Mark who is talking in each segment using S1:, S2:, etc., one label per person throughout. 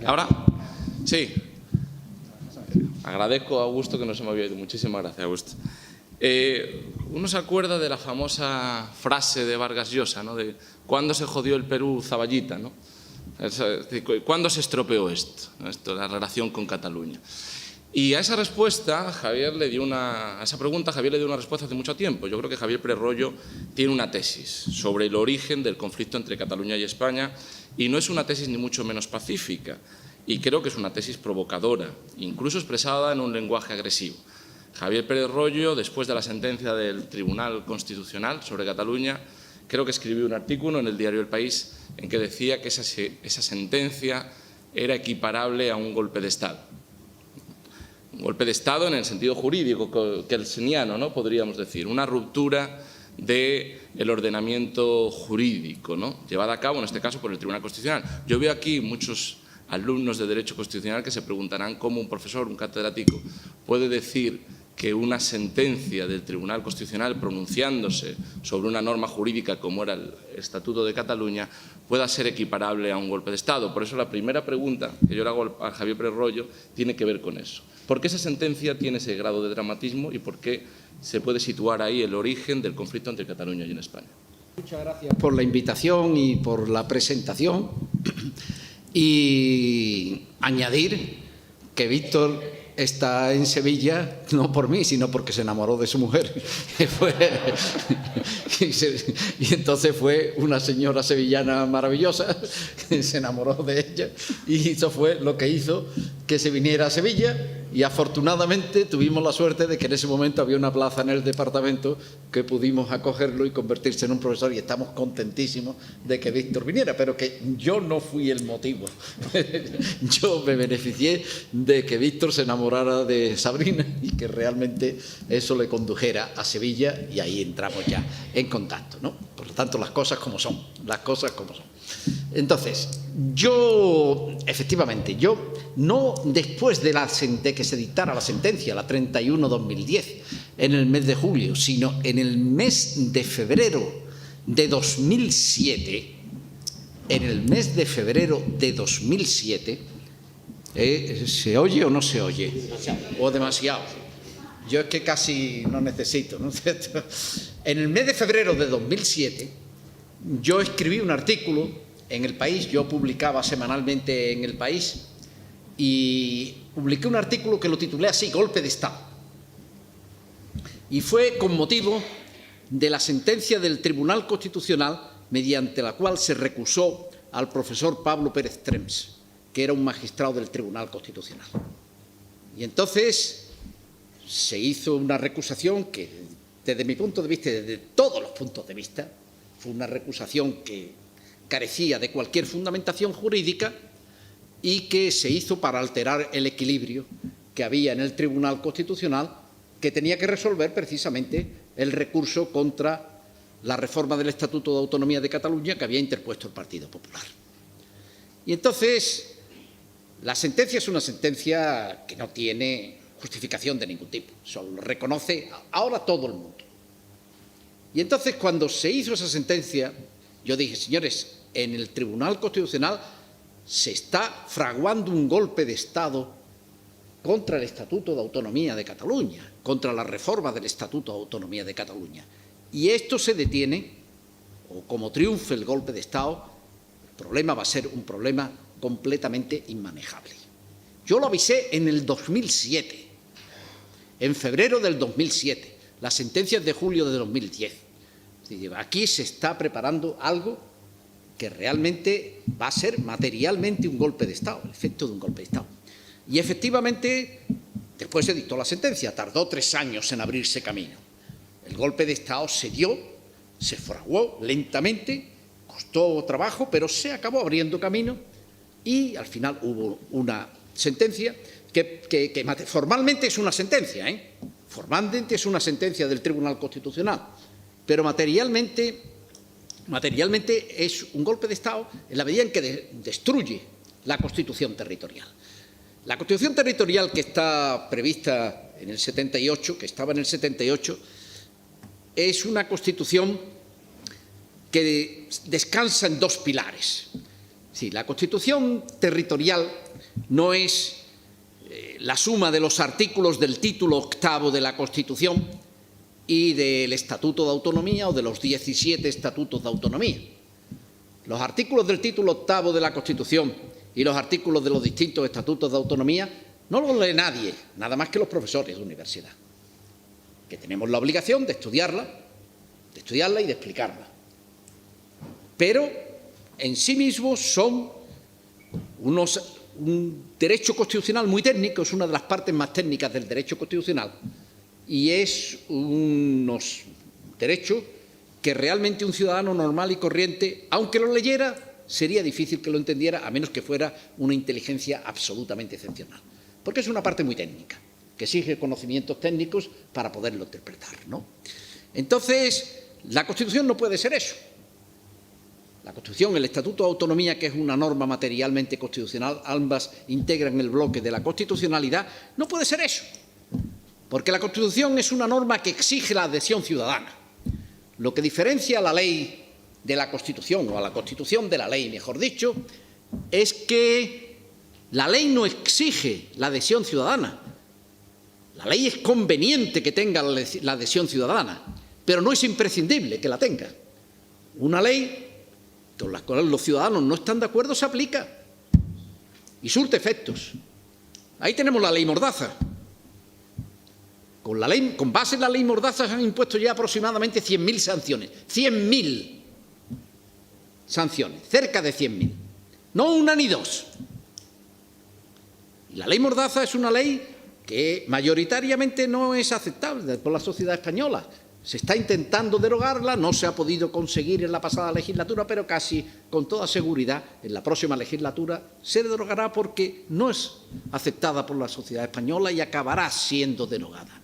S1: ¿Ahora? Sí. Agradezco a Augusto que no se me había ido. Muchísimas gracias, Augusto. Uno se acuerda de la famosa frase de Vargas Llosa, ¿no? De ¿cuándo se jodió el Perú Zaballita, ¿no? ¿Cuándo se estropeó esto, la relación con Cataluña? Y a esa respuesta, a esa pregunta, Javier le dio una respuesta hace mucho tiempo. Yo creo que Javier Pérez Royo tiene una tesis sobre el origen del conflicto entre Cataluña y España, y no es una tesis ni mucho menos pacífica, y creo que es una tesis provocadora, incluso expresada en un lenguaje agresivo. Javier Pérez Royo, después de la sentencia del Tribunal Constitucional sobre Cataluña, creo que escribió un artículo en el diario El País en que decía que esa sentencia era equiparable a un golpe de Estado. Un golpe de Estado en el sentido jurídico kelseniano, ¿no? Podríamos decir, una ruptura del ordenamiento jurídico, ¿no? Llevada a cabo, en este caso, por el Tribunal Constitucional. Yo veo aquí muchos alumnos de Derecho Constitucional que se preguntarán cómo un profesor, un catedrático, puede decir que una sentencia del Tribunal Constitucional pronunciándose sobre una norma jurídica como era el Estatuto de Cataluña pueda ser equiparable a un golpe de Estado. Por eso la primera pregunta que yo le hago a Javier Pérez Royo tiene que ver con eso. ¿Por qué esa sentencia tiene ese grado de dramatismo y por qué se puede situar ahí el origen del conflicto entre Cataluña y en España?
S2: Muchas gracias por la invitación y por la presentación. Y añadir que Víctor está en Sevilla no por mí, sino porque se enamoró de su mujer. Y entonces fue una señora sevillana maravillosa, se enamoró de ella y eso fue lo que hizo que se viniera a Sevilla. Y afortunadamente tuvimos la suerte de que en ese momento había una plaza en el departamento que pudimos acogerlo y convertirse en un profesor, y estamos contentísimos de que Víctor viniera, pero que yo no fui el motivo. Yo me beneficié de que Víctor se enamorara de Sabrina y que realmente eso le condujera a Sevilla, y ahí entramos ya en contacto, ¿no? Por lo tanto, las cosas como son, las cosas como son. Entonces, efectivamente, no después de que se dictara la sentencia, la 31/2010, en el mes de julio, sino en el mes de febrero de 2007, ¿se oye o no se oye? O demasiado. Yo es que casi no necesito, ¿no? En el mes de febrero de 2007, yo escribí un artículo en El País. Yo publicaba semanalmente en El País y publiqué un artículo que lo titulé así: Golpe de Estado. Y fue con motivo de la sentencia del Tribunal Constitucional mediante la cual se recusó al profesor Pablo Pérez Trems, que era un magistrado del Tribunal Constitucional. Y entonces se hizo una recusación que, desde mi punto de vista y desde todos los puntos de vista, fue una recusación que carecía de cualquier fundamentación jurídica y que se hizo para alterar el equilibrio que había en el Tribunal Constitucional, que tenía que resolver precisamente el recurso contra la reforma del Estatuto de Autonomía de Cataluña que había interpuesto el Partido Popular. Y entonces, la sentencia es una sentencia que no tiene justificación de ningún tipo, eso lo reconoce ahora todo el mundo. Y entonces, cuando se hizo esa sentencia, yo dije: señores, en el Tribunal Constitucional se está fraguando un golpe de Estado contra el Estatuto de Autonomía de Cataluña, contra la reforma del Estatuto de Autonomía de Cataluña. Y esto se detiene, o como triunfe el golpe de Estado, el problema va a ser un problema completamente inmanejable. Yo lo avisé en el 2007, en febrero del 2007, las sentencias de julio de 2010. Aquí se está preparando algo que realmente va a ser materialmente un golpe de Estado, el efecto de un golpe de Estado. Y efectivamente, después se dictó la sentencia, tardó 3 años en abrirse camino. El golpe de Estado se dio, se fraguó lentamente, costó trabajo, pero se acabó abriendo camino y al final hubo una sentencia que formalmente es una sentencia, formalmente es una sentencia del Tribunal Constitucional, pero materialmente es un golpe de Estado en la medida en que destruye la Constitución territorial. La Constitución territorial que está prevista en el 78, que estaba en el 78, es una Constitución que descansa en 2 pilares. Sí, la Constitución territorial no es la suma de los artículos del título 8º de la Constitución y del Estatuto de Autonomía o de los 17 Estatutos de Autonomía. Los artículos del título 8º de la Constitución y los artículos de los distintos Estatutos de Autonomía no los lee nadie, nada más que los profesores de universidad, que tenemos la obligación de estudiarla y de explicarla. Pero en sí mismos son un derecho constitucional muy técnico, es una de las partes más técnicas del derecho constitucional, y es unos derechos que realmente un ciudadano normal y corriente, aunque lo leyera, sería difícil que lo entendiera, a menos que fuera una inteligencia absolutamente excepcional. Porque es una parte muy técnica, que exige conocimientos técnicos para poderlo interpretar, ¿no? Entonces, la Constitución no puede ser eso. La Constitución, el Estatuto de Autonomía, que es una norma materialmente constitucional, ambas integran el bloque de la constitucionalidad, no puede ser eso. Porque la Constitución es una norma que exige la adhesión ciudadana. Lo que diferencia a la ley de la Constitución, o a la Constitución de la ley, mejor dicho, es que la ley no exige la adhesión ciudadana. La ley es conveniente que tenga la adhesión ciudadana, pero no es imprescindible que la tenga. Una ley con la cual los ciudadanos no están de acuerdo se aplica y surte efectos. Ahí tenemos la ley Mordaza. Con base en la ley Mordaza se han impuesto ya aproximadamente 100.000 sanciones. 100.000 sanciones, cerca de 100.000. No una ni dos. Y la ley Mordaza es una ley que mayoritariamente no es aceptable por la sociedad española. Se está intentando derogarla, no se ha podido conseguir en la pasada legislatura, pero casi con toda seguridad en la próxima legislatura se derogará porque no es aceptada por la sociedad española y acabará siendo derogada.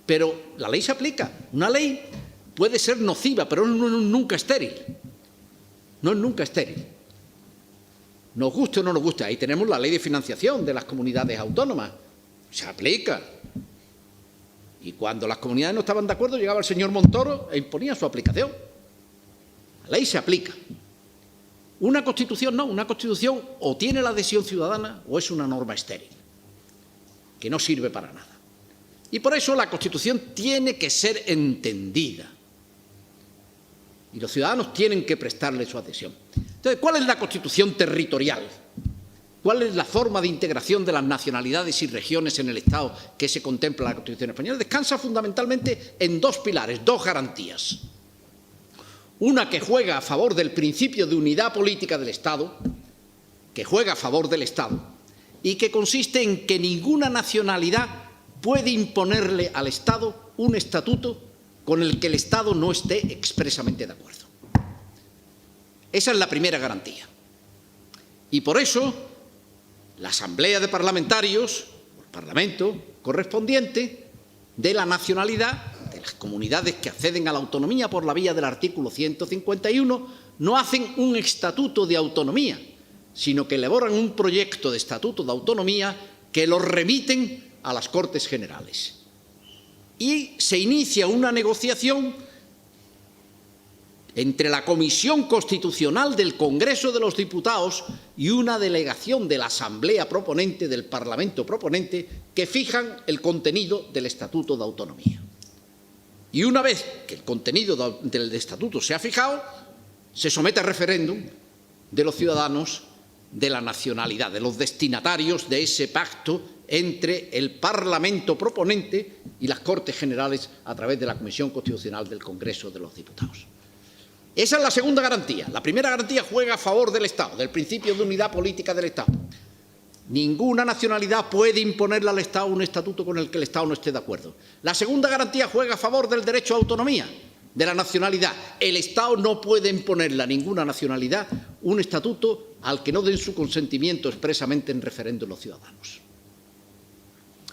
S2: Pero la ley se aplica. Una ley puede ser nociva, pero no es nunca estéril. No es nunca estéril. Nos guste o no nos guste, ahí tenemos la ley de financiación de las comunidades autónomas. Se aplica. Y cuando las comunidades no estaban de acuerdo, llegaba el señor Montoro e imponía su aplicación. La ley se aplica. Una Constitución no, una Constitución o tiene la adhesión ciudadana o es una norma estéril, que no sirve para nada. Y por eso la Constitución tiene que ser entendida. Y los ciudadanos tienen que prestarle su adhesión. Entonces, ¿cuál es la Constitución territorial? ¿Cuál es la forma de integración de las nacionalidades y regiones en el Estado que se contempla en la Constitución española? Descansa fundamentalmente en dos pilares, dos garantías. Una que juega a favor del principio de unidad política del Estado, que juega a favor del Estado, y que consiste en que ninguna nacionalidad puede imponerle al Estado un estatuto con el que el Estado no esté expresamente de acuerdo. Esa es la primera garantía. Y por eso la Asamblea de Parlamentarios, el Parlamento correspondiente de la nacionalidad, de las comunidades que acceden a la autonomía por la vía del artículo 151, no hacen un estatuto de autonomía, sino que elaboran un proyecto de estatuto de autonomía que lo remiten a las Cortes Generales. Y se inicia una negociación entre la Comisión Constitucional del Congreso de los Diputados y una delegación de la Asamblea proponente, del Parlamento proponente, que fijan el contenido del Estatuto de Autonomía. Y una vez que el contenido del Estatuto se ha fijado, se somete a referéndum de los ciudadanos de la nacionalidad, de los destinatarios de ese pacto entre el Parlamento proponente y las Cortes Generales a través de la Comisión Constitucional del Congreso de los Diputados. Esa es la segunda garantía. La primera garantía juega a favor del Estado, del principio de unidad política del Estado. Ninguna nacionalidad puede imponerle al Estado un estatuto con el que el Estado no esté de acuerdo. La segunda garantía juega a favor del derecho a autonomía, de la nacionalidad. El Estado no puede imponerle a ninguna nacionalidad un estatuto al que no den su consentimiento expresamente en referéndum los ciudadanos.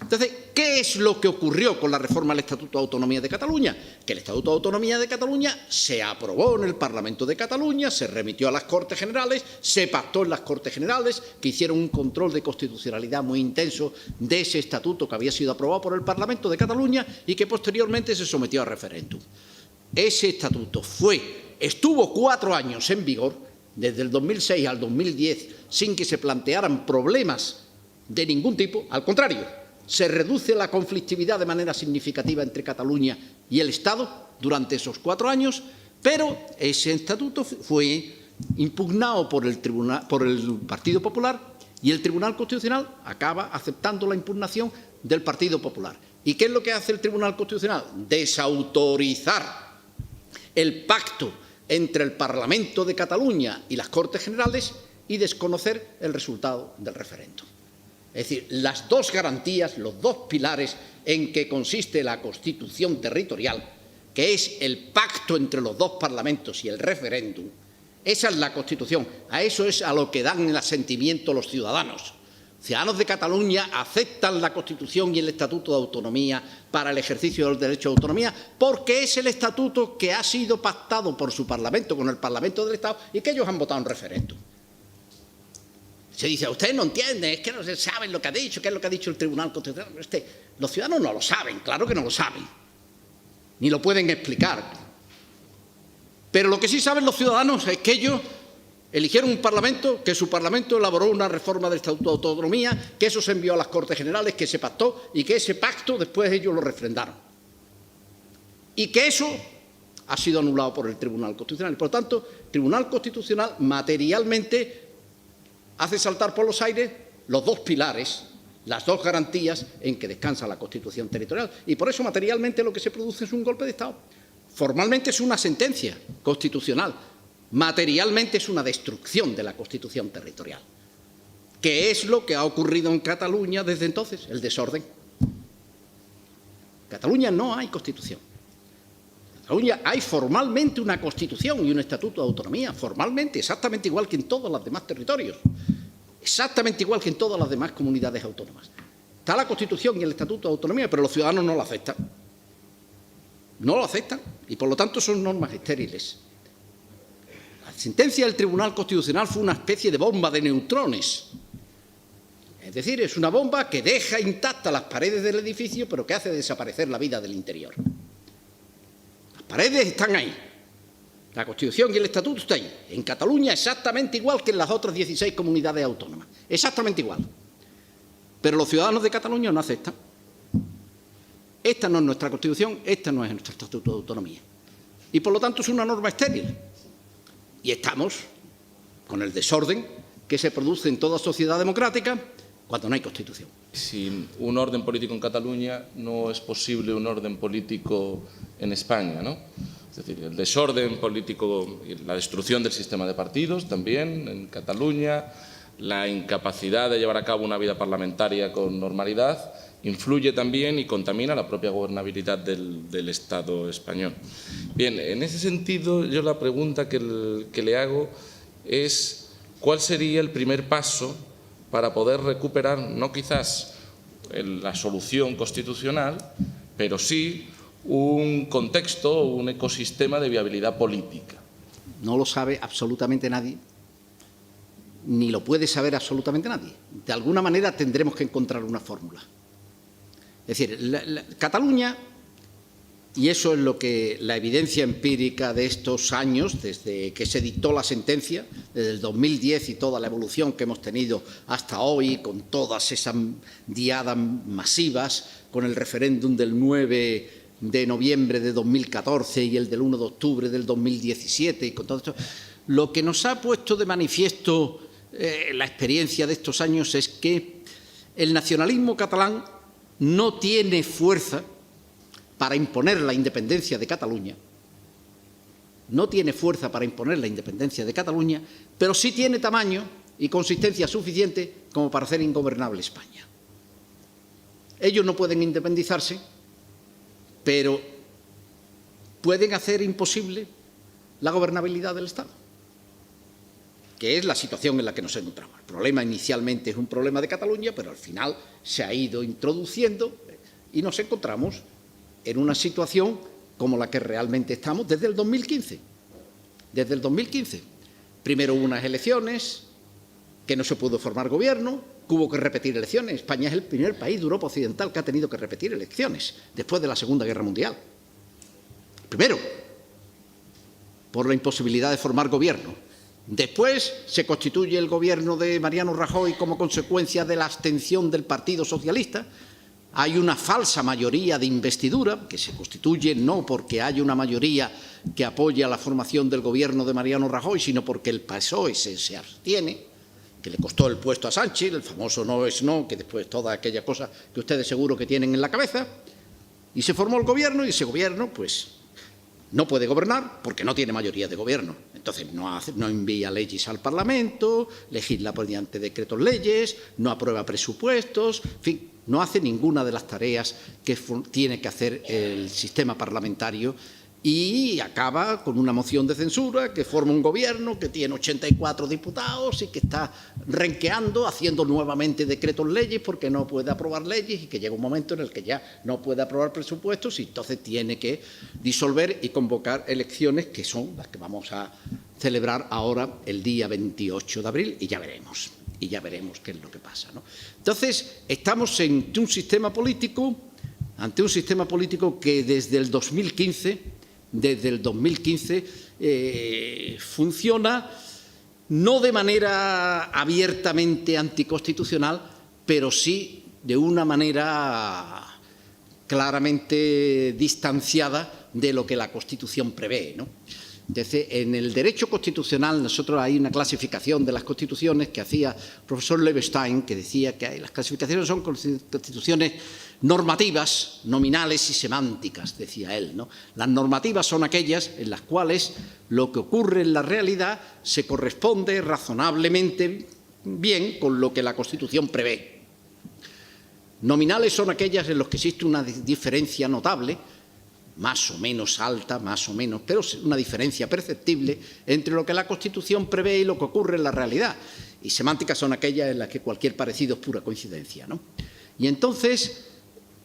S2: Entonces, ¿qué es lo que ocurrió con la reforma del Estatuto de Autonomía de Cataluña? Que el Estatuto de Autonomía de Cataluña se aprobó en el Parlamento de Cataluña, se remitió a las Cortes Generales, se pactó en las Cortes Generales, que hicieron un control de constitucionalidad muy intenso de ese estatuto que había sido aprobado por el Parlamento de Cataluña y que posteriormente se sometió a referéndum. Ese estatuto estuvo 4 años en vigor desde el 2006 al 2010 sin que se plantearan problemas de ningún tipo. Al contrario, se reduce la conflictividad de manera significativa entre Cataluña y el Estado durante esos 4 años, pero ese estatuto fue impugnado por el Partido Popular y el Tribunal Constitucional acaba aceptando la impugnación del Partido Popular. ¿Y qué es lo que hace el Tribunal Constitucional? Desautorizar el pacto entre el Parlamento de Cataluña y las Cortes Generales y desconocer el resultado del referéndum. Es decir, las dos garantías, los dos pilares en que consiste la Constitución territorial, que es el pacto entre los dos parlamentos y el referéndum, esa es la Constitución. A eso es a lo que dan el asentimiento los ciudadanos. Ciudadanos de Cataluña aceptan la Constitución y el Estatuto de Autonomía para el ejercicio del derecho de autonomía porque es el estatuto que ha sido pactado por su Parlamento con el Parlamento del Estado y que ellos han votado en referéndum. Se dice, usted no entiende, es que no se sabe lo que ha dicho, qué es lo que ha dicho el Tribunal Constitucional. Los ciudadanos no lo saben, claro que no lo saben, ni lo pueden explicar. Pero lo que sí saben los ciudadanos es que ellos eligieron un Parlamento, que su Parlamento elaboró una reforma del Estatuto de Autonomía, que eso se envió a las Cortes Generales, que se pactó y que ese pacto después ellos lo refrendaron. Y que eso ha sido anulado por el Tribunal Constitucional. Y por lo tanto, el Tribunal Constitucional materialmente hace saltar por los aires los dos pilares, las dos garantías en que descansa la Constitución territorial. Y por eso materialmente lo que se produce es un golpe de Estado. Formalmente es una sentencia constitucional. Materialmente es una destrucción de la Constitución territorial, que es lo que ha ocurrido en Cataluña desde entonces, el desorden. En Cataluña no hay Constitución. En Cataluña hay formalmente una Constitución y un Estatuto de Autonomía, formalmente, exactamente igual que en todos los demás territorios, exactamente igual que en todas las demás comunidades autónomas. Está la Constitución y el Estatuto de Autonomía, pero los ciudadanos no lo aceptan. No lo aceptan y, por lo tanto, son normas estériles. La sentencia del Tribunal Constitucional fue una especie de bomba de neutrones. Es decir, es una bomba que deja intactas las paredes del edificio, pero que hace desaparecer la vida del interior. Las paredes están ahí. La Constitución y el Estatuto están ahí. En Cataluña exactamente igual que en las otras 16 comunidades autónomas. Exactamente igual. Pero los ciudadanos de Cataluña no aceptan. Esta no es nuestra Constitución, esta no es nuestro Estatuto de Autonomía. Y por lo tanto es una norma estéril. Y estamos con el desorden que se produce en toda sociedad democrática cuando no hay Constitución.
S1: Sin un orden político en Cataluña no es posible un orden político en España, ¿no? Es decir, el desorden político y la destrucción del sistema de partidos también en Cataluña, la incapacidad de llevar a cabo una vida parlamentaria con normalidad, influye también y contamina la propia gobernabilidad del Estado español. Bien, en ese sentido, yo la pregunta que le hago es ¿cuál sería el primer paso para poder recuperar, no quizás la solución constitucional, pero sí un contexto, un ecosistema de viabilidad política?
S2: No lo sabe absolutamente nadie, ni lo puede saber absolutamente nadie. De alguna manera tendremos que encontrar una fórmula. Es decir, Cataluña, y eso es lo que la evidencia empírica de estos años, desde que se dictó la sentencia, desde el 2010 y toda la evolución que hemos tenido hasta hoy, con todas esas diadas masivas, con el referéndum del 9 de noviembre de 2014 y el del 1 de octubre del 2017, y con todo esto, lo que nos ha puesto de manifiesto la experiencia de estos años es que el nacionalismo catalán no tiene fuerza para imponer la independencia de Cataluña, pero sí tiene tamaño y consistencia suficiente como para hacer ingobernable España. Ellos no pueden independizarse, pero pueden hacer imposible la gobernabilidad del Estado, que es la situación en la que nos encontramos. El problema inicialmente es un problema de Cataluña, pero al final se ha ido introduciendo y nos encontramos en una situación como la que realmente estamos desde el 2015. Desde el 2015. Primero hubo unas elecciones, que no se pudo formar gobierno, que hubo que repetir elecciones. España es el primer país de Europa Occidental que ha tenido que repetir elecciones después de la Segunda Guerra Mundial. Primero, por la imposibilidad de formar gobierno. Después se constituye el gobierno de Mariano Rajoy como consecuencia de la abstención del Partido Socialista. Hay una falsa mayoría de investidura que se constituye no porque haya una mayoría que apoya la formación del gobierno de Mariano Rajoy, sino porque el PSOE se abstiene, que le costó el puesto a Sánchez, el famoso no es no, que después toda aquella cosa que ustedes seguro que tienen en la cabeza, y se formó el gobierno, y ese gobierno pues no puede gobernar porque no tiene mayoría de gobierno. Entonces no envía leyes al Parlamento, legisla mediante decretos leyes, no aprueba presupuestos, en fin, no hace ninguna de las tareas que tiene que hacer el sistema parlamentario y acaba con una moción de censura que forma un gobierno que tiene 84 diputados y que está renqueando, haciendo nuevamente decretos leyes porque no puede aprobar leyes y que llega un momento en el que ya no puede aprobar presupuestos y entonces tiene que disolver y convocar elecciones que son las que vamos a celebrar ahora el día 28 de abril y ya veremos qué es lo que pasa, ¿no? Entonces, estamos ante un sistema político que desde el 2015 funciona no de manera abiertamente anticonstitucional, pero sí de una manera claramente distanciada de lo que la Constitución prevé, ¿no? Entonces, en el derecho constitucional, nosotros hay una clasificación de las constituciones que hacía el profesor Levenstein, que decía que las clasificaciones son constituciones normativas, nominales y semánticas, decía él, ¿no? Las normativas son aquellas en las cuales lo que ocurre en la realidad se corresponde razonablemente bien con lo que la Constitución prevé. Nominales son aquellas en las que existe una diferencia notable, más o menos alta, más o menos, pero una diferencia perceptible entre lo que la Constitución prevé y lo que ocurre en la realidad. Y semánticas son aquellas en las que cualquier parecido es pura coincidencia, ¿no? Y entonces,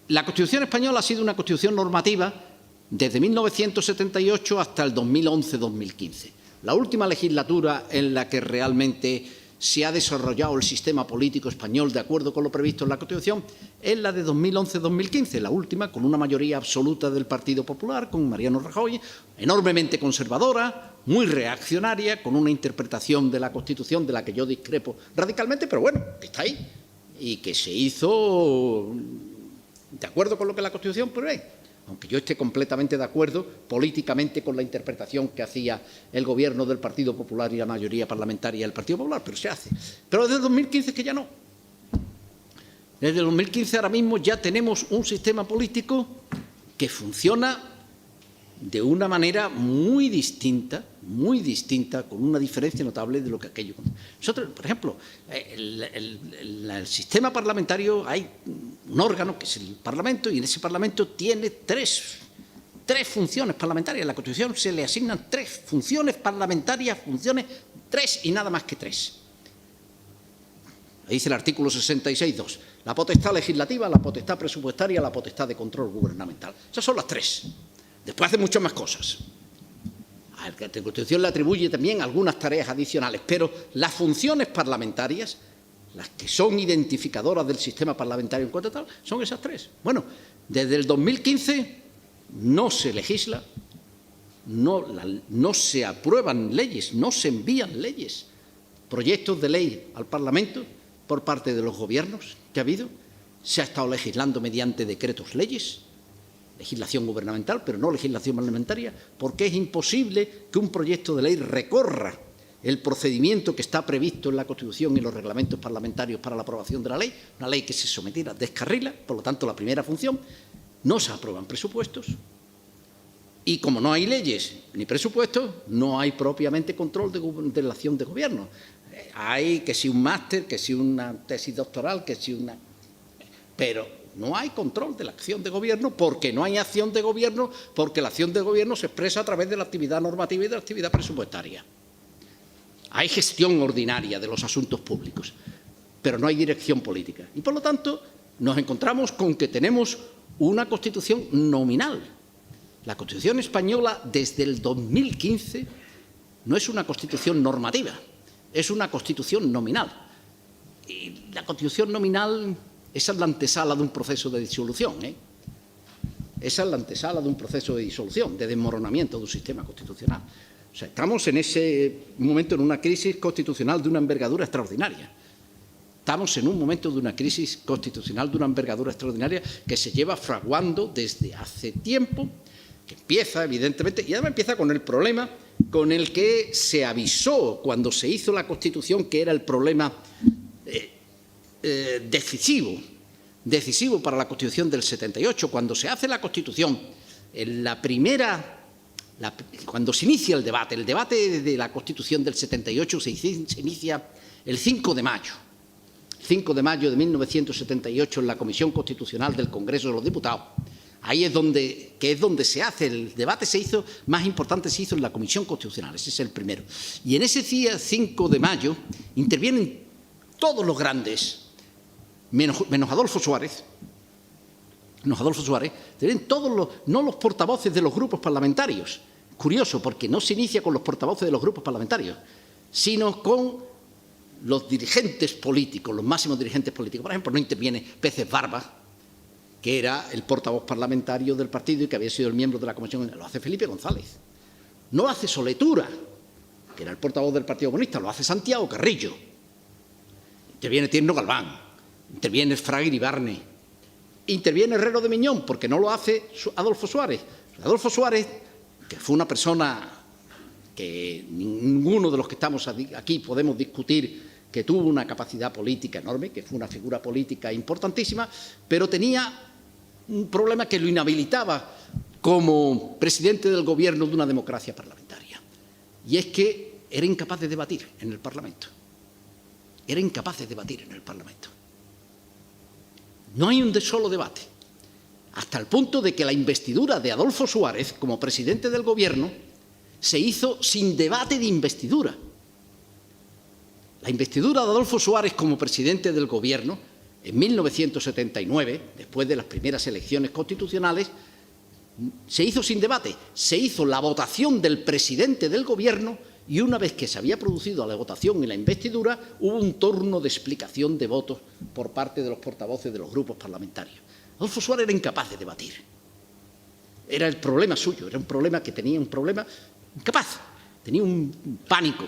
S2: la Constitución española ha sido una Constitución normativa desde 1978 hasta el 2011-2015. La última legislatura en la que realmente se ha desarrollado el sistema político español de acuerdo con lo previsto en la Constitución es la de 2011-2015, la última con una mayoría absoluta del Partido Popular, con Mariano Rajoy, enormemente conservadora, muy reaccionaria, con una interpretación de la Constitución de la que yo discrepo radicalmente, pero bueno, que está ahí y que se hizo de acuerdo con lo que la Constitución prevé. Aunque yo esté completamente de acuerdo políticamente con la interpretación que hacía el gobierno del Partido Popular y la mayoría parlamentaria del Partido Popular, pero se hace. Pero desde el 2015 es que ya no. Desde el 2015 ahora mismo ya tenemos un sistema político que funciona de una manera muy distinta, con una diferencia notable de lo que aquello. Nosotros, por ejemplo, el sistema parlamentario, hay un órgano que es el Parlamento y en ese Parlamento tiene tres funciones parlamentarias. En la Constitución se le asignan 3 funciones parlamentarias, 3 y nada más que 3. Dice el artículo 66.2, la potestad legislativa, la potestad presupuestaria, la potestad de control gubernamental. Esas son las 3. Después hace muchas más cosas. A la Constitución le atribuye también algunas tareas adicionales, pero las funciones parlamentarias, las que son identificadoras del sistema parlamentario en cuanto tal, son esas 3. Bueno, desde el 2015 no se legisla, no se aprueban leyes, no se envían leyes, proyectos de ley al Parlamento por parte de los gobiernos que ha habido. Se ha estado legislando mediante decretos leyes, legislación gubernamental, pero no legislación parlamentaria, porque es imposible que un proyecto de ley recorra el procedimiento que está previsto en la Constitución y los reglamentos parlamentarios para la aprobación de la ley, una ley que se sometiera descarrila, por lo tanto la primera función, no se aprueban presupuestos y como no hay leyes ni presupuestos, no hay propiamente control de la acción de gobierno. Hay que si un máster, que si una tesis doctoral, que si una... pero no hay control de la acción de gobierno porque no hay acción de gobierno, porque la acción de gobierno se expresa a través de la actividad normativa y de la actividad presupuestaria. Hay gestión ordinaria de los asuntos públicos, pero no hay dirección política. Y por lo tanto nos encontramos con que tenemos una Constitución nominal. La Constitución española desde el 2015 no es una Constitución normativa, es una Constitución nominal. Y la Constitución nominal... esa es la antesala de un proceso de disolución, Esa es la antesala de un proceso de disolución, de desmoronamiento de un sistema constitucional. O sea, estamos en ese momento en una crisis constitucional de una envergadura extraordinaria. Estamos en un momento de una crisis constitucional de una envergadura extraordinaria que se lleva fraguando desde hace tiempo, que empieza, evidentemente, y además empieza con el problema con el que se avisó cuando se hizo la Constitución, que era el problema decisivo para la Constitución del 78. Cuando se hace la Constitución, cuando se inicia el debate de la Constitución del 78 se inicia el 5 de mayo. 5 de mayo de 1978 en la Comisión Constitucional del Congreso de los Diputados. Ahí es donde se hace, el debate más importante se hizo en la Comisión Constitucional, ese es el primero. Y en ese día, 5 de mayo, intervienen todos los grandes, menos Adolfo Suárez, intervienen no los portavoces de los grupos parlamentarios. Curioso, porque no se inicia con los portavoces de los grupos parlamentarios, sino con los dirigentes políticos, los máximos dirigentes políticos. Por ejemplo, no interviene Peces Barba, que era el portavoz parlamentario del partido y que había sido el miembro de la comisión, lo hace Felipe González. No lo hace Soletura, que era el portavoz del Partido Comunista, lo hace Santiago Carrillo. Interviene Tierno Galván, interviene Fraga Iribarne, interviene Herrero de Miñón, porque no lo hace Adolfo Suárez. Adolfo Suárez, que fue una persona que ninguno de los que estamos aquí podemos discutir, que tuvo una capacidad política enorme, que fue una figura política importantísima, pero tenía un problema que lo inhabilitaba como presidente del gobierno de una democracia parlamentaria. Y es que era incapaz de debatir en el Parlamento. Era incapaz de debatir en el Parlamento. No hay un solo debate. Hasta el punto de que la investidura de Adolfo Suárez como presidente del gobierno se hizo sin debate de investidura. La investidura de Adolfo Suárez como presidente del Gobierno en 1979, después de las primeras elecciones constitucionales, se hizo sin debate. Se hizo la votación del presidente del Gobierno y una vez que se había producido la votación y la investidura, hubo un turno de explicación de votos por parte de los portavoces de los grupos parlamentarios. Adolfo Suárez era incapaz de debatir. Era el problema suyo, era un problema que tenía incapaz, tenía un pánico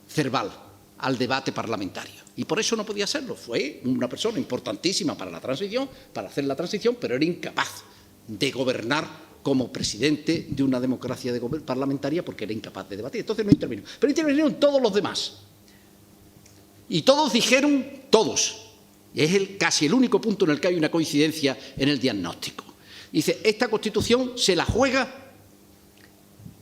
S2: cerval al debate parlamentario. Y por eso no podía serlo. Fue una persona importantísima para la transición, para hacer la transición, pero era incapaz de gobernar como presidente de una democracia parlamentaria porque era incapaz de debatir. Entonces no intervino. Pero intervinieron todos los demás. Y todos dijeron, y es casi el único punto en el que hay una coincidencia en el diagnóstico. Dice, esta Constitución se la juega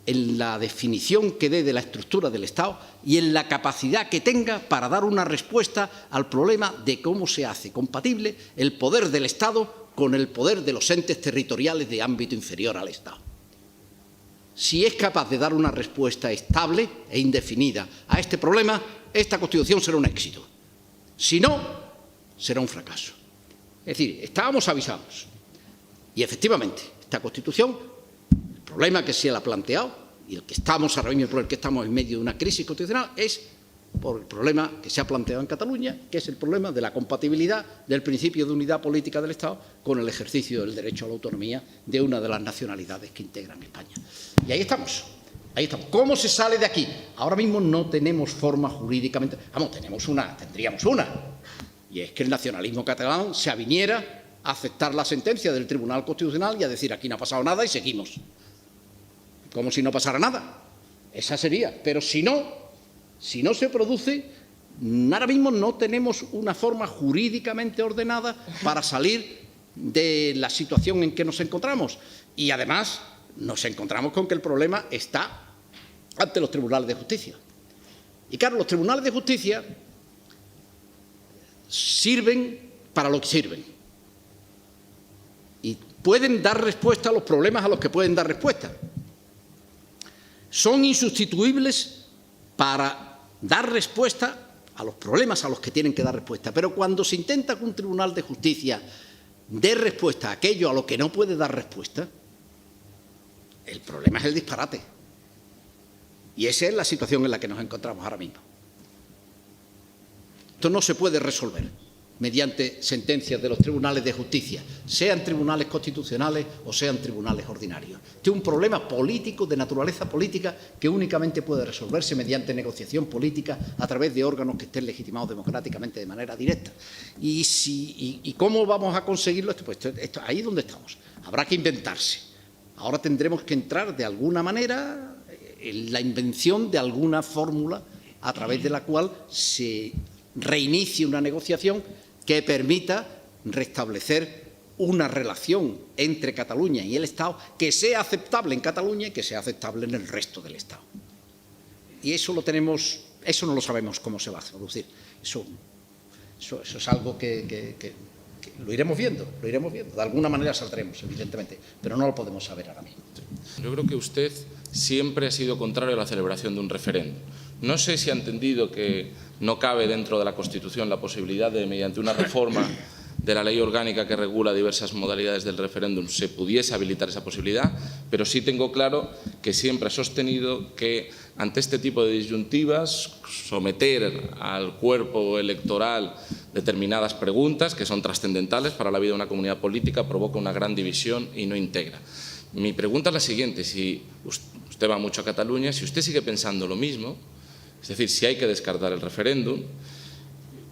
S2: en la definición que dé de la estructura del Estado y en la capacidad que tenga para dar una respuesta al problema de cómo se hace compatible el poder del Estado con el poder de los entes territoriales de ámbito inferior al Estado. Si es capaz de dar una respuesta estable e indefinida a este problema, esta Constitución será un éxito. Si no, será un fracaso. Es decir, estábamos avisados. Y efectivamente, esta Constitución, el problema que se le ha planteado y el que estamos ahora mismo, por el que estamos en medio de una crisis constitucional, es por el problema que se ha planteado en Cataluña, que es el problema de la compatibilidad del principio de unidad política del Estado con el ejercicio del derecho a la autonomía de una de las nacionalidades que integran España. Y ahí estamos. ¿Cómo se sale de aquí? Ahora mismo no tenemos forma jurídicamente. Tendríamos una. Y es que el nacionalismo catalán se aviniera a aceptar la sentencia del Tribunal Constitucional y a decir aquí no ha pasado nada y seguimos. Como si no pasara nada. Esa sería. Pero si no se produce, ahora mismo no tenemos una forma jurídicamente ordenada para salir de la situación en que nos encontramos. Y además nos encontramos con que el problema está ante los tribunales de justicia. Y claro, los tribunales de justicia sirven para lo que sirven. Y pueden dar respuesta a los problemas a los que pueden dar respuesta. Son insustituibles para dar respuesta a los problemas a los que tienen que dar respuesta. Pero cuando se intenta que un tribunal de justicia dé respuesta a aquello a lo que no puede dar respuesta, el problema es el disparate. Y esa es la situación en la que nos encontramos ahora mismo. Esto no se puede resolver. mediante sentencias de los tribunales de justicia, sean tribunales constitucionales o sean tribunales ordinarios. Este es un problema político, de naturaleza política, que únicamente puede resolverse mediante negociación política a través de órganos que estén legitimados democráticamente de manera directa. ¿Y cómo vamos a conseguirlo? Pues ahí es donde estamos. Habrá que inventarse. Ahora tendremos que entrar de alguna manera en la invención de alguna fórmula a través de la cual se reinicie una negociación que permita restablecer una relación entre Cataluña y el Estado que sea aceptable en Cataluña y que sea aceptable en el resto del Estado. Y eso no lo sabemos cómo se va a producir. Eso es algo que lo iremos viendo. De alguna manera saldremos, evidentemente, pero no lo podemos saber ahora mismo.
S1: Yo creo que usted siempre ha sido contrario a la celebración de un referéndum. No sé si ha entendido que no cabe dentro de la Constitución la posibilidad de, mediante una reforma de la ley orgánica que regula diversas modalidades del referéndum, se pudiese habilitar esa posibilidad, pero sí tengo claro que siempre ha sostenido que ante este tipo de disyuntivas, someter al cuerpo electoral determinadas preguntas que son trascendentales para la vida de una comunidad política provoca una gran división y no integra. Mi pregunta es la siguiente: si usted va mucho a Cataluña, si usted sigue pensando lo mismo, es decir, si hay que descartar el referéndum,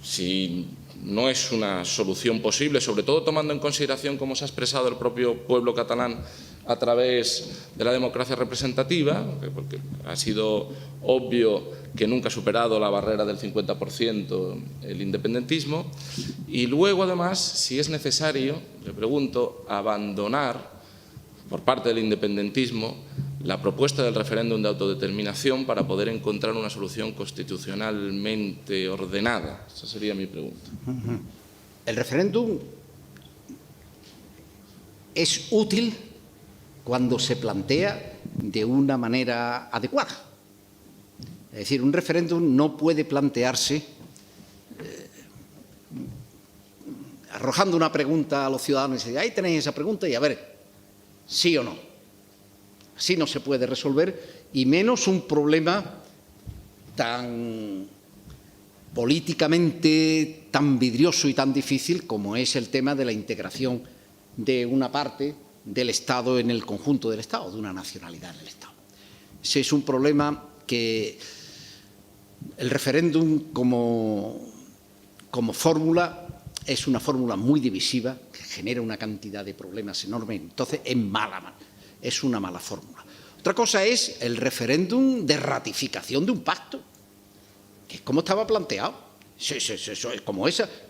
S1: si no es una solución posible, sobre todo tomando en consideración cómo se ha expresado el propio pueblo catalán a través de la democracia representativa, porque ha sido obvio que nunca ha superado la barrera del 50% el independentismo, y luego, además, si es necesario, le pregunto, abandonar por parte del independentismo la propuesta del referéndum de autodeterminación para poder encontrar una solución constitucionalmente ordenada. Esa sería mi pregunta.
S2: El referéndum es útil cuando se plantea de una manera adecuada. Es decir, un referéndum no puede plantearse arrojando una pregunta a los ciudadanos y decir, ahí tenéis esa pregunta y a ver, sí o no. Así no se puede resolver, y menos un problema tan políticamente tan vidrioso y tan difícil como es el tema de la integración de una parte del Estado en el conjunto del Estado, de una nacionalidad en el Estado. Ese es un problema que el referéndum como fórmula es una fórmula muy divisiva, que genera una cantidad de problemas enormes, entonces es una mala fórmula. Otra cosa es el referéndum de ratificación de un pacto, que es como estaba planteado.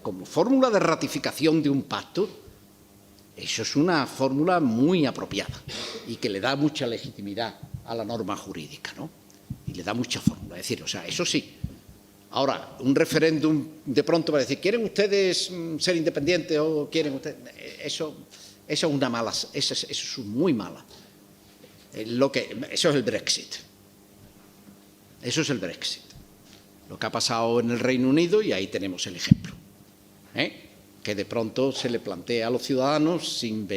S2: Como fórmula de ratificación de un pacto, eso es una fórmula muy apropiada y que le da mucha legitimidad a la norma jurídica, ¿no? Y le da mucha fórmula. Es decir, eso sí. Ahora, un referéndum de pronto va a decir, ¿quieren ustedes ser independientes o quieren ustedes? Eso es una mala, eso es muy mala. Eso es el Brexit. Eso es el Brexit. Lo que ha pasado en el Reino Unido, y ahí tenemos el ejemplo. Que de pronto se le plantea a los ciudadanos, sin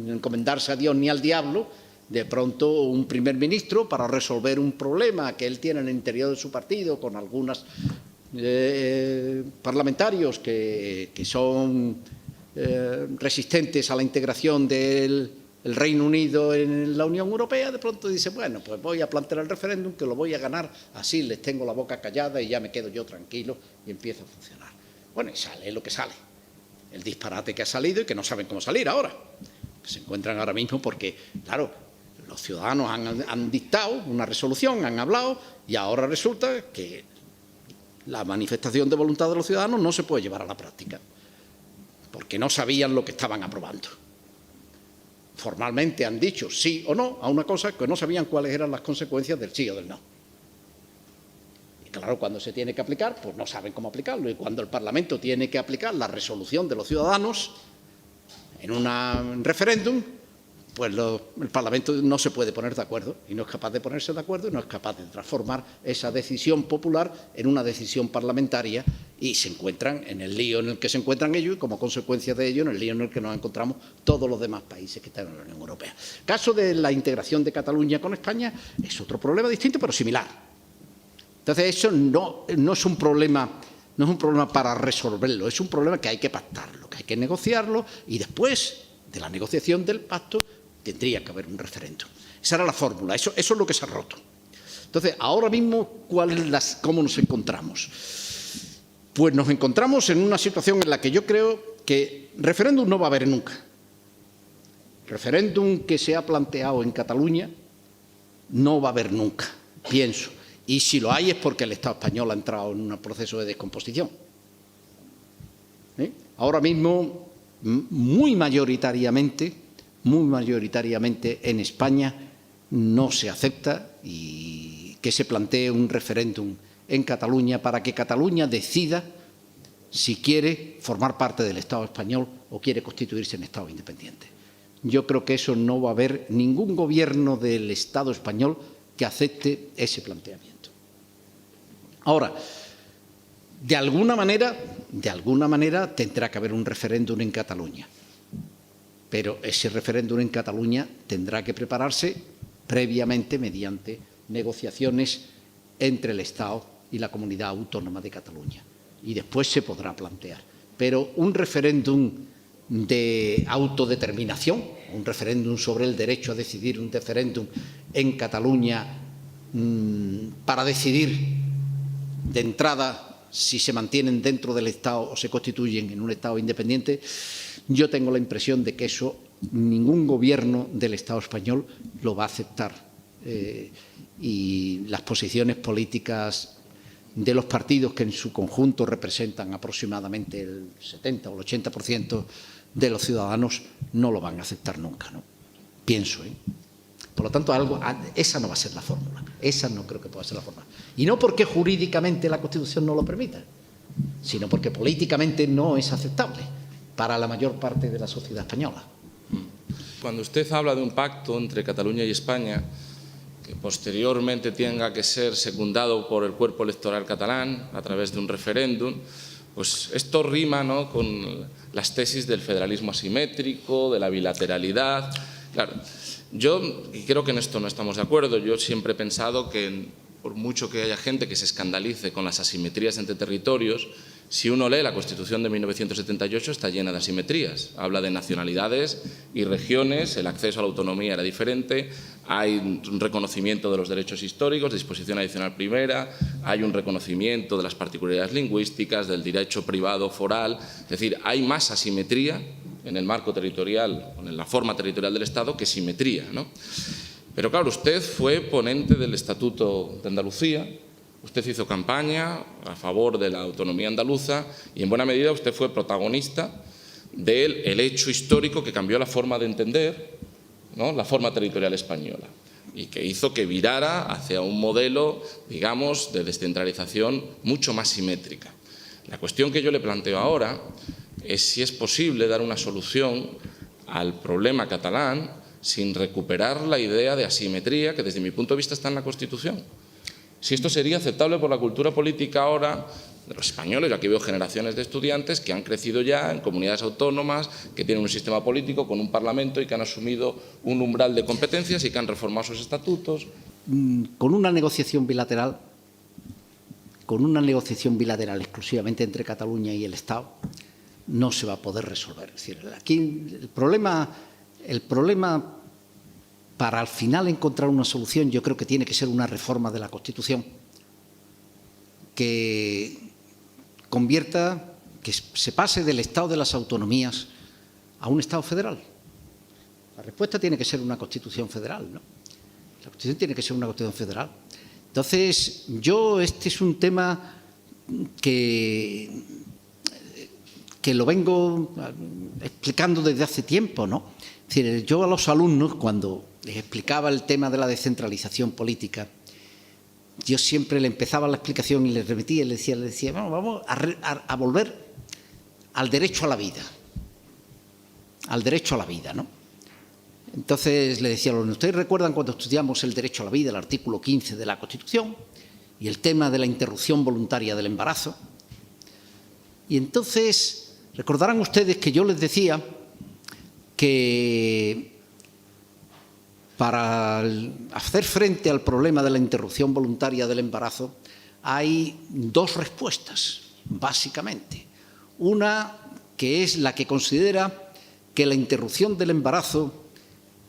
S2: encomendarse a Dios ni al diablo, de pronto un primer ministro para resolver un problema que él tiene en el interior de su partido con algunos parlamentarios que son resistentes a la integración del Reino Unido en la Unión Europea, de pronto dice, bueno, pues voy a plantear el referéndum, que lo voy a ganar, así les tengo la boca callada y ya me quedo yo tranquilo y empieza a funcionar. Bueno, y sale lo que sale, el disparate que ha salido y que no saben cómo salir ahora, que se encuentran ahora mismo porque, claro, los ciudadanos han dictado una resolución, han hablado, y ahora resulta que la manifestación de voluntad de los ciudadanos no se puede llevar a la práctica, porque no sabían lo que estaban aprobando. Formalmente han dicho sí o no a una cosa que no sabían cuáles eran las consecuencias del sí o del no. Y claro, cuando se tiene que aplicar, pues no saben cómo aplicarlo. Y cuando el Parlamento tiene que aplicar la resolución de los ciudadanos en un referéndum, pues el Parlamento no se puede poner de acuerdo, y no es capaz de ponerse de acuerdo, y no es capaz de transformar esa decisión popular en una decisión parlamentaria, y se encuentran en el lío en el que se encuentran ellos, y como consecuencia de ello en el lío en el que nos encontramos todos los demás países que están en la Unión Europea. El caso de la integración de Cataluña con España es otro problema distinto, pero similar. Entonces, eso no es un problema no es un problema para resolverlo, es un problema que hay que pactarlo, que hay que negociarlo y después de la negociación del pacto tendría que haber un referéndum. Esa era la fórmula, eso es lo que se ha roto. Entonces, ahora mismo, ¿cómo nos encontramos? Pues nos encontramos en una situación en la que yo creo que referéndum no va a haber nunca. Referéndum que se ha planteado en Cataluña no va a haber nunca, pienso. Y si lo hay es porque el Estado español ha entrado en un proceso de descomposición. Ahora mismo, muy mayoritariamente en España no se acepta y que se plantee un referéndum en Cataluña para que Cataluña decida si quiere formar parte del Estado español o quiere constituirse en Estado independiente. Yo creo que eso no va a haber ningún gobierno del Estado español que acepte ese planteamiento. Ahora, de alguna manera tendrá que haber un referéndum en Cataluña, pero ese referéndum en Cataluña tendrá que prepararse previamente mediante negociaciones entre el Estado y la Comunidad Autónoma de Cataluña. Y después se podrá plantear. Pero un referéndum de autodeterminación, un referéndum sobre el derecho a decidir, un referéndum en Cataluña para decidir de entrada si se mantienen dentro del Estado o se constituyen en un Estado independiente, yo tengo la impresión de que eso ningún gobierno del Estado español lo va a aceptar. Y las posiciones políticas de los partidos que en su conjunto representan aproximadamente el 70 o el 80% de los ciudadanos no lo van a aceptar nunca, ¿no? Pienso, Por lo tanto, esa no va a ser la fórmula. Esa no creo que pueda ser la fórmula. Y no porque jurídicamente la Constitución no lo permita, sino porque políticamente no es aceptable para la mayor parte de la sociedad española.
S1: Cuando usted habla de un pacto entre Cataluña y España, que posteriormente tenga que ser secundado por el cuerpo electoral catalán a través de un referéndum, pues esto rima, ¿no?, con las tesis del federalismo asimétrico, de la bilateralidad. Claro, yo creo que en esto no estamos de acuerdo. Yo siempre he pensado que, por mucho que haya gente que se escandalice con las asimetrías entre territorios, si uno lee la Constitución de 1978 está llena de asimetrías. Habla de nacionalidades y regiones, el acceso a la autonomía era diferente, hay un reconocimiento de los derechos históricos, disposición adicional primera, hay un reconocimiento de las particularidades lingüísticas, del derecho privado foral. Es decir, hay más asimetría en el marco territorial, en la forma territorial del Estado, que simetría, ¿no? Pero claro, usted fue ponente del Estatuto de Andalucía. Usted hizo campaña a favor de la autonomía andaluza y en buena medida usted fue protagonista del hecho histórico que cambió la forma de entender, ¿no?, la forma territorial española y que hizo que virara hacia un modelo, digamos, de descentralización mucho más simétrica. La cuestión que yo le planteo ahora es si es posible dar una solución al problema catalán sin recuperar la idea de asimetría que desde mi punto de vista está en la Constitución. Si esto sería aceptable por la cultura política ahora de los españoles. Yo aquí veo generaciones de estudiantes que han crecido ya en comunidades autónomas, que tienen un sistema político con un parlamento y que han asumido un umbral de competencias y que han reformado sus estatutos.
S2: Con una negociación bilateral exclusivamente entre Cataluña y el Estado, no se va a poder resolver. Es decir, aquí el problema para al final encontrar una solución, yo creo que tiene que ser una reforma de la Constitución que convierta, que se pase del Estado de las autonomías a un Estado federal. La respuesta tiene que ser una Constitución federal, ¿no? La Constitución tiene que ser una Constitución federal. Entonces, este es un tema que lo vengo explicando desde hace tiempo, ¿no? Es decir, yo a los alumnos, cuando les explicaba el tema de la descentralización política, yo siempre le empezaba la explicación y les remitía y les decía, bueno, vamos a volver al derecho a la vida. Al derecho a la vida, ¿no? Entonces le decía a los alumnos, ¿ustedes recuerdan cuando estudiamos el derecho a la vida, el artículo 15 de la Constitución, y el tema de la interrupción voluntaria del embarazo? Y entonces recordarán ustedes que yo les decía que para hacer frente al problema de la interrupción voluntaria del embarazo hay dos respuestas. básicamente. Una que es la que considera que la interrupción del embarazo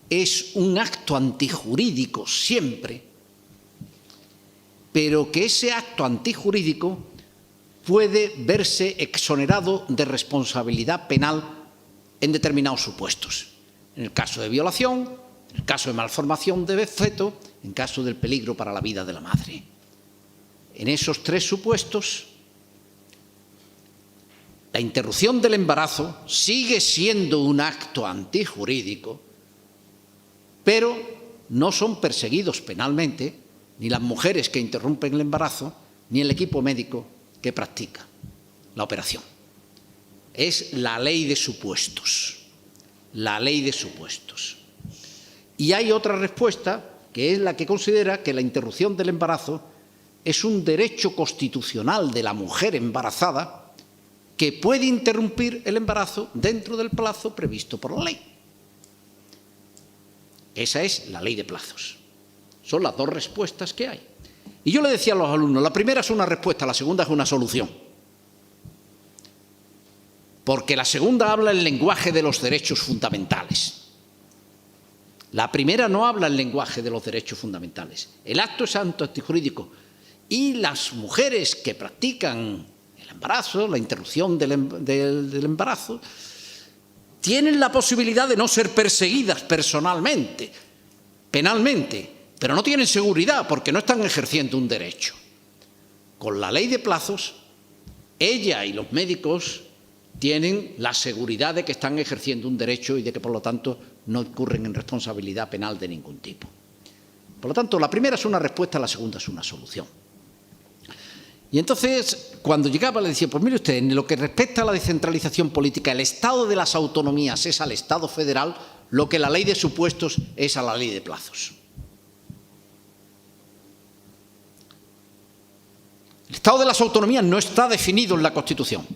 S2: es un acto antijurídico siempre, pero que ese acto antijurídico puede verse exonerado de responsabilidad penal en determinados supuestos. En el caso de violación, en el caso de malformación de feto, en caso del peligro para la vida de la madre. En esos tres supuestos, la interrupción del embarazo sigue siendo un acto antijurídico, pero no son perseguidos penalmente ni las mujeres que interrumpen el embarazo, ni el equipo médico que practica la operación. Es la ley de supuestos, la ley de supuestos. Y hay otra respuesta, que es la que considera que la interrupción del embarazo es un derecho constitucional de la mujer embarazada que puede interrumpir el embarazo dentro del plazo previsto por la ley. Esa es la ley de plazos. Son las dos respuestas que hay. Y yo le decía a los alumnos, la primera es una respuesta, la segunda es una solución. Porque la segunda habla el lenguaje de los derechos fundamentales. La primera no habla el lenguaje de los derechos fundamentales. El acto es antijurídico. Y las mujeres que practican el embarazo, la interrupción del embarazo, tienen la posibilidad de no ser perseguidas personalmente, penalmente, pero no tienen seguridad porque no están ejerciendo un derecho. Con la ley de plazos, ella y los médicos tienen la seguridad de que están ejerciendo un derecho y de que, por lo tanto, no incurren en responsabilidad penal de ningún tipo. Por lo tanto, la primera es una respuesta, la segunda es una solución. Y entonces, cuando llegaba, le decía, pues mire usted, en lo que respecta a la descentralización política, el Estado de las autonomías es al Estado federal lo que la ley de supuestos es a la ley de plazos. El Estado de las autonomías no está definido en la Constitución.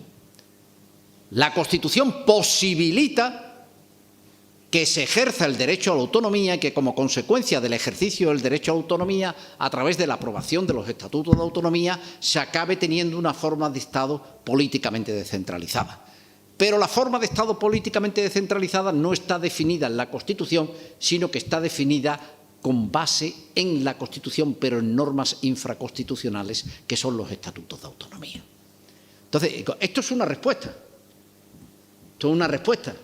S2: La Constitución posibilita que se ejerza el derecho a la autonomía y que, como consecuencia del ejercicio del derecho a la autonomía, a través de la aprobación de los estatutos de autonomía, se acabe teniendo una forma de Estado políticamente descentralizada. Pero la forma de Estado políticamente descentralizada no está definida en la Constitución, sino que está definida con base en la Constitución, pero en normas infraconstitucionales, que son los estatutos de autonomía. Entonces, esto es una respuesta. Esto es una respuesta.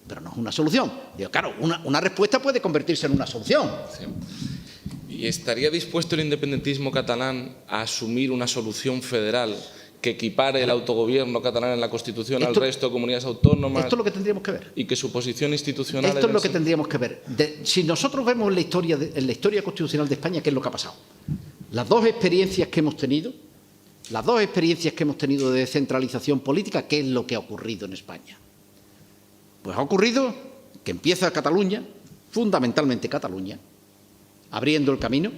S2: Pero no es una solución. Digo, claro, una respuesta puede convertirse en una solución.
S1: Sí. ¿Y estaría dispuesto el independentismo catalán a asumir una solución federal que equipare el autogobierno catalán en la Constitución al resto de comunidades autónomas?
S2: Esto es lo que tendríamos que ver.
S1: Y que su posición institucional...
S2: Esto es lo que tendríamos que ver. Si nosotros vemos en la historia constitucional de España, ¿qué es lo que ha pasado? Las dos experiencias que hemos tenido de descentralización política, ¿qué es lo que ha ocurrido en España? Pues ha ocurrido que empieza Cataluña, fundamentalmente Cataluña, abriendo el camino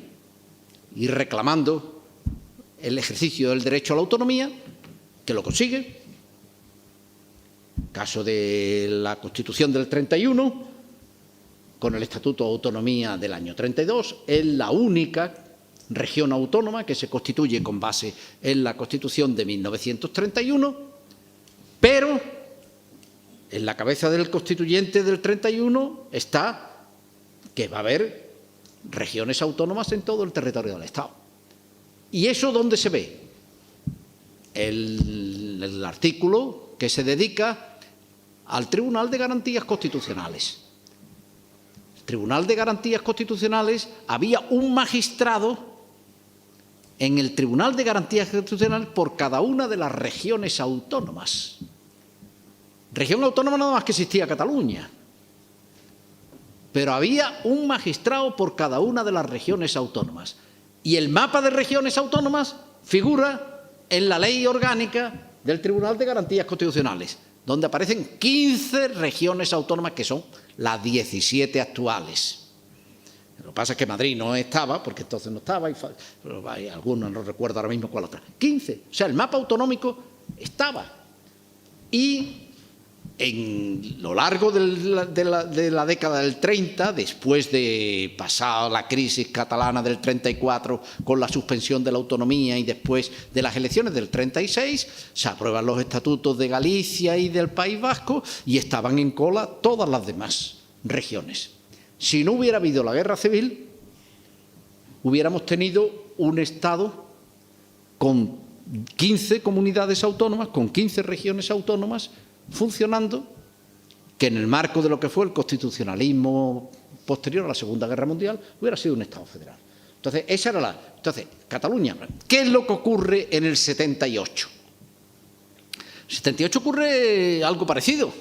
S2: y reclamando el ejercicio del derecho a la autonomía, que lo consigue. Caso de la Constitución del 31, con el Estatuto de Autonomía del año 32, es la única región autónoma que se constituye con base en la Constitución de 1931, pero en la cabeza del constituyente del 31 está que va a haber regiones autónomas en todo el territorio del Estado. ¿Y eso dónde se ve? El artículo que se dedica al Tribunal de Garantías Constitucionales. El Tribunal de Garantías Constitucionales, había un magistrado en el Tribunal de Garantías Constitucionales por cada una de las regiones autónomas. Región autónoma nada más que existía Cataluña, pero había un magistrado por cada una de las regiones autónomas. Y el mapa de regiones autónomas figura en la ley orgánica del Tribunal de Garantías Constitucionales, donde aparecen 15 regiones autónomas, que son las 17 actuales. Lo que pasa es que Madrid no estaba, porque entonces no estaba, pero hay algunos, no recuerdo ahora mismo cuál otra. 15. O sea, el mapa autonómico estaba. Y En lo largo de la década del 30, después de pasar la crisis catalana del 34 con la suspensión de la autonomía y después de las elecciones del 36, se aprueban los estatutos de Galicia y del País Vasco y estaban en cola todas las demás regiones. Si no hubiera habido la guerra civil, hubiéramos tenido un Estado con 15 comunidades autónomas, con 15 regiones autónomas, funcionando, que en el marco de lo que fue el constitucionalismo posterior a la Segunda Guerra Mundial hubiera sido un Estado federal. Entonces, esa era Entonces, Cataluña, ¿qué es lo que ocurre en el 78? En el 78 ocurre algo parecido.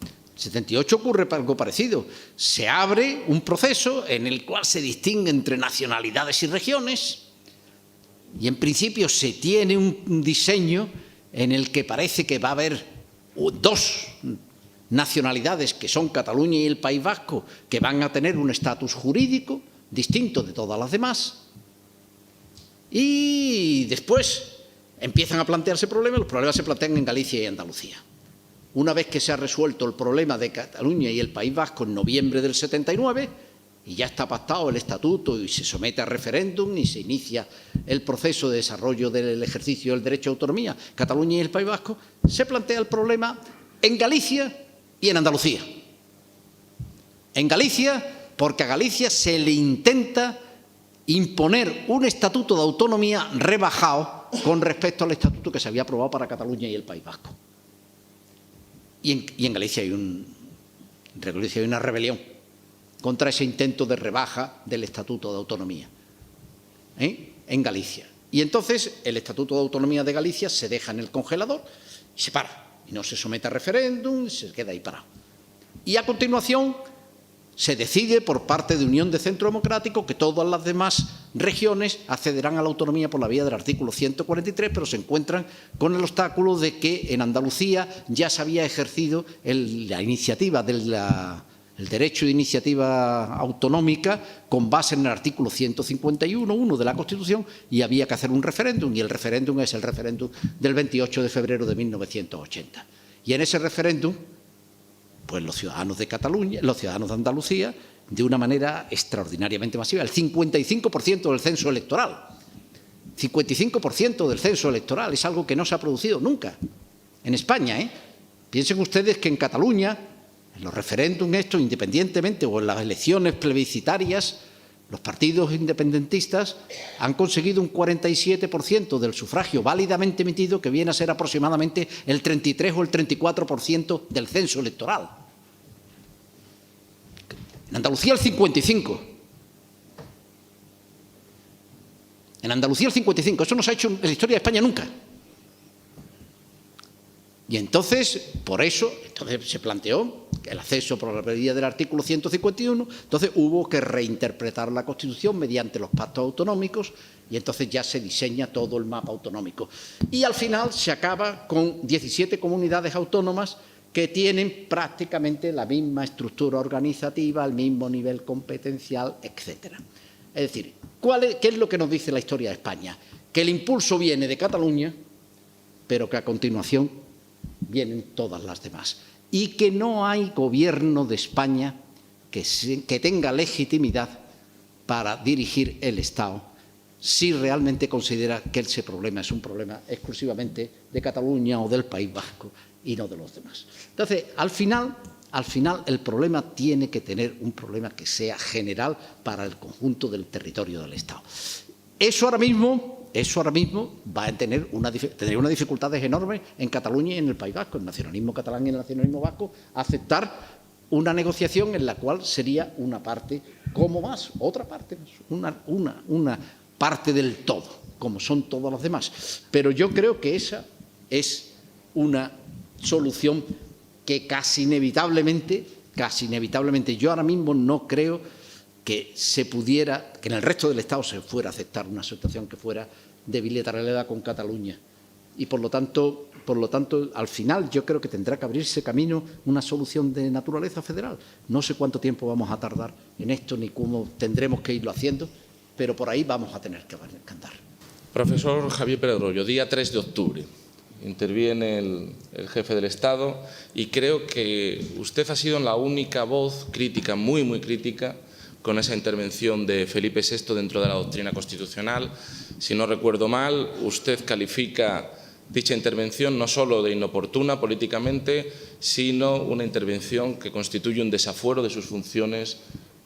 S2: En el 78 ocurre algo parecido. Se abre un proceso en el cual se distingue entre nacionalidades y regiones y, en principio, se tiene un diseño en el que parece que va a haber dos nacionalidades, que son Cataluña y el País Vasco, que van a tener un estatus jurídico distinto de todas las demás. Y después empiezan a plantearse problemas, los problemas se plantean en Galicia y Andalucía. Una vez que se ha resuelto el problema de Cataluña y el País Vasco en noviembre del 79, y ya está pactado el estatuto y se somete a referéndum y se inicia el proceso de desarrollo del ejercicio del derecho a autonomía, Cataluña y el País Vasco, se plantea el problema en Galicia y en Andalucía. En Galicia, porque a Galicia se le intenta imponer un estatuto de autonomía rebajado con respecto al estatuto que se había aprobado para Cataluña y el País Vasco. Y en Galicia hay una rebelión contra ese intento de rebaja del Estatuto de Autonomía en Galicia. Y entonces el Estatuto de Autonomía de Galicia se deja en el congelador y se para. Y no se somete a referéndum, se queda ahí parado. Y a continuación se decide por parte de Unión de Centro Democrático que todas las demás regiones accederán a la autonomía por la vía del artículo 143, pero se encuentran con el obstáculo de que en Andalucía ya se había ejercido la iniciativa el derecho de iniciativa autonómica con base en el artículo 151.1 de la Constitución y había que hacer un referéndum, y el referéndum es el referéndum del 28 de febrero de 1980. Y en ese referéndum, pues los ciudadanos de Cataluña, los ciudadanos de Andalucía, de una manera extraordinariamente masiva, el 55% del censo electoral. 55% del censo electoral es algo que no se ha producido nunca en España. Piensen ustedes que en Cataluña, en los referéndums estos, independientemente, o en las elecciones plebiscitarias, los partidos independentistas han conseguido un 47% del sufragio válidamente emitido, que viene a ser aproximadamente el 33 o el 34% del censo electoral. En Andalucía el 55%. En Andalucía el 55%. Eso no se ha hecho en la historia de España nunca. Y entonces, por eso, se planteó el acceso por la vía del artículo 151, entonces hubo que reinterpretar la Constitución mediante los pactos autonómicos y entonces ya se diseña todo el mapa autonómico. Y al final se acaba con 17 comunidades autónomas que tienen prácticamente la misma estructura organizativa, el mismo nivel competencial, etc. Es decir, ¿qué es lo que nos dice la historia de España? Que el impulso viene de Cataluña, pero que a continuación vienen todas las demás. Y que no hay gobierno de España que tenga legitimidad para dirigir el Estado si realmente considera que ese problema es un problema exclusivamente de Cataluña o del País Vasco y no de los demás. Entonces, al final el problema tiene que tener un problema que sea general para el conjunto del territorio del Estado. Eso ahora mismo va a tener unas dificultades enormes en Cataluña y en el País Vasco, el nacionalismo catalán y el nacionalismo vasco, aceptar una negociación en la cual sería una parte como más, otra parte más, una parte del todo, como son todos los demás. Pero yo creo que esa es una solución que casi inevitablemente, yo ahora mismo no creo que se pudiera, que en el resto del Estado se fuera a aceptar una situación que fuera de bilateralidad con Cataluña. Y por lo tanto, al final yo creo que tendrá que abrirse camino una solución de naturaleza federal. No sé cuánto tiempo vamos a tardar en esto ni cómo tendremos que irlo haciendo, pero por ahí vamos a tener que andar.
S1: Profesor Javier Pérez Royo, día 3 de octubre. interviene el jefe del Estado y creo que usted ha sido la única voz crítica, muy, muy crítica, con esa intervención de Felipe VI dentro de la doctrina constitucional. Si no recuerdo mal, usted califica dicha intervención no solo de inoportuna políticamente, sino una intervención que constituye un desafuero de sus funciones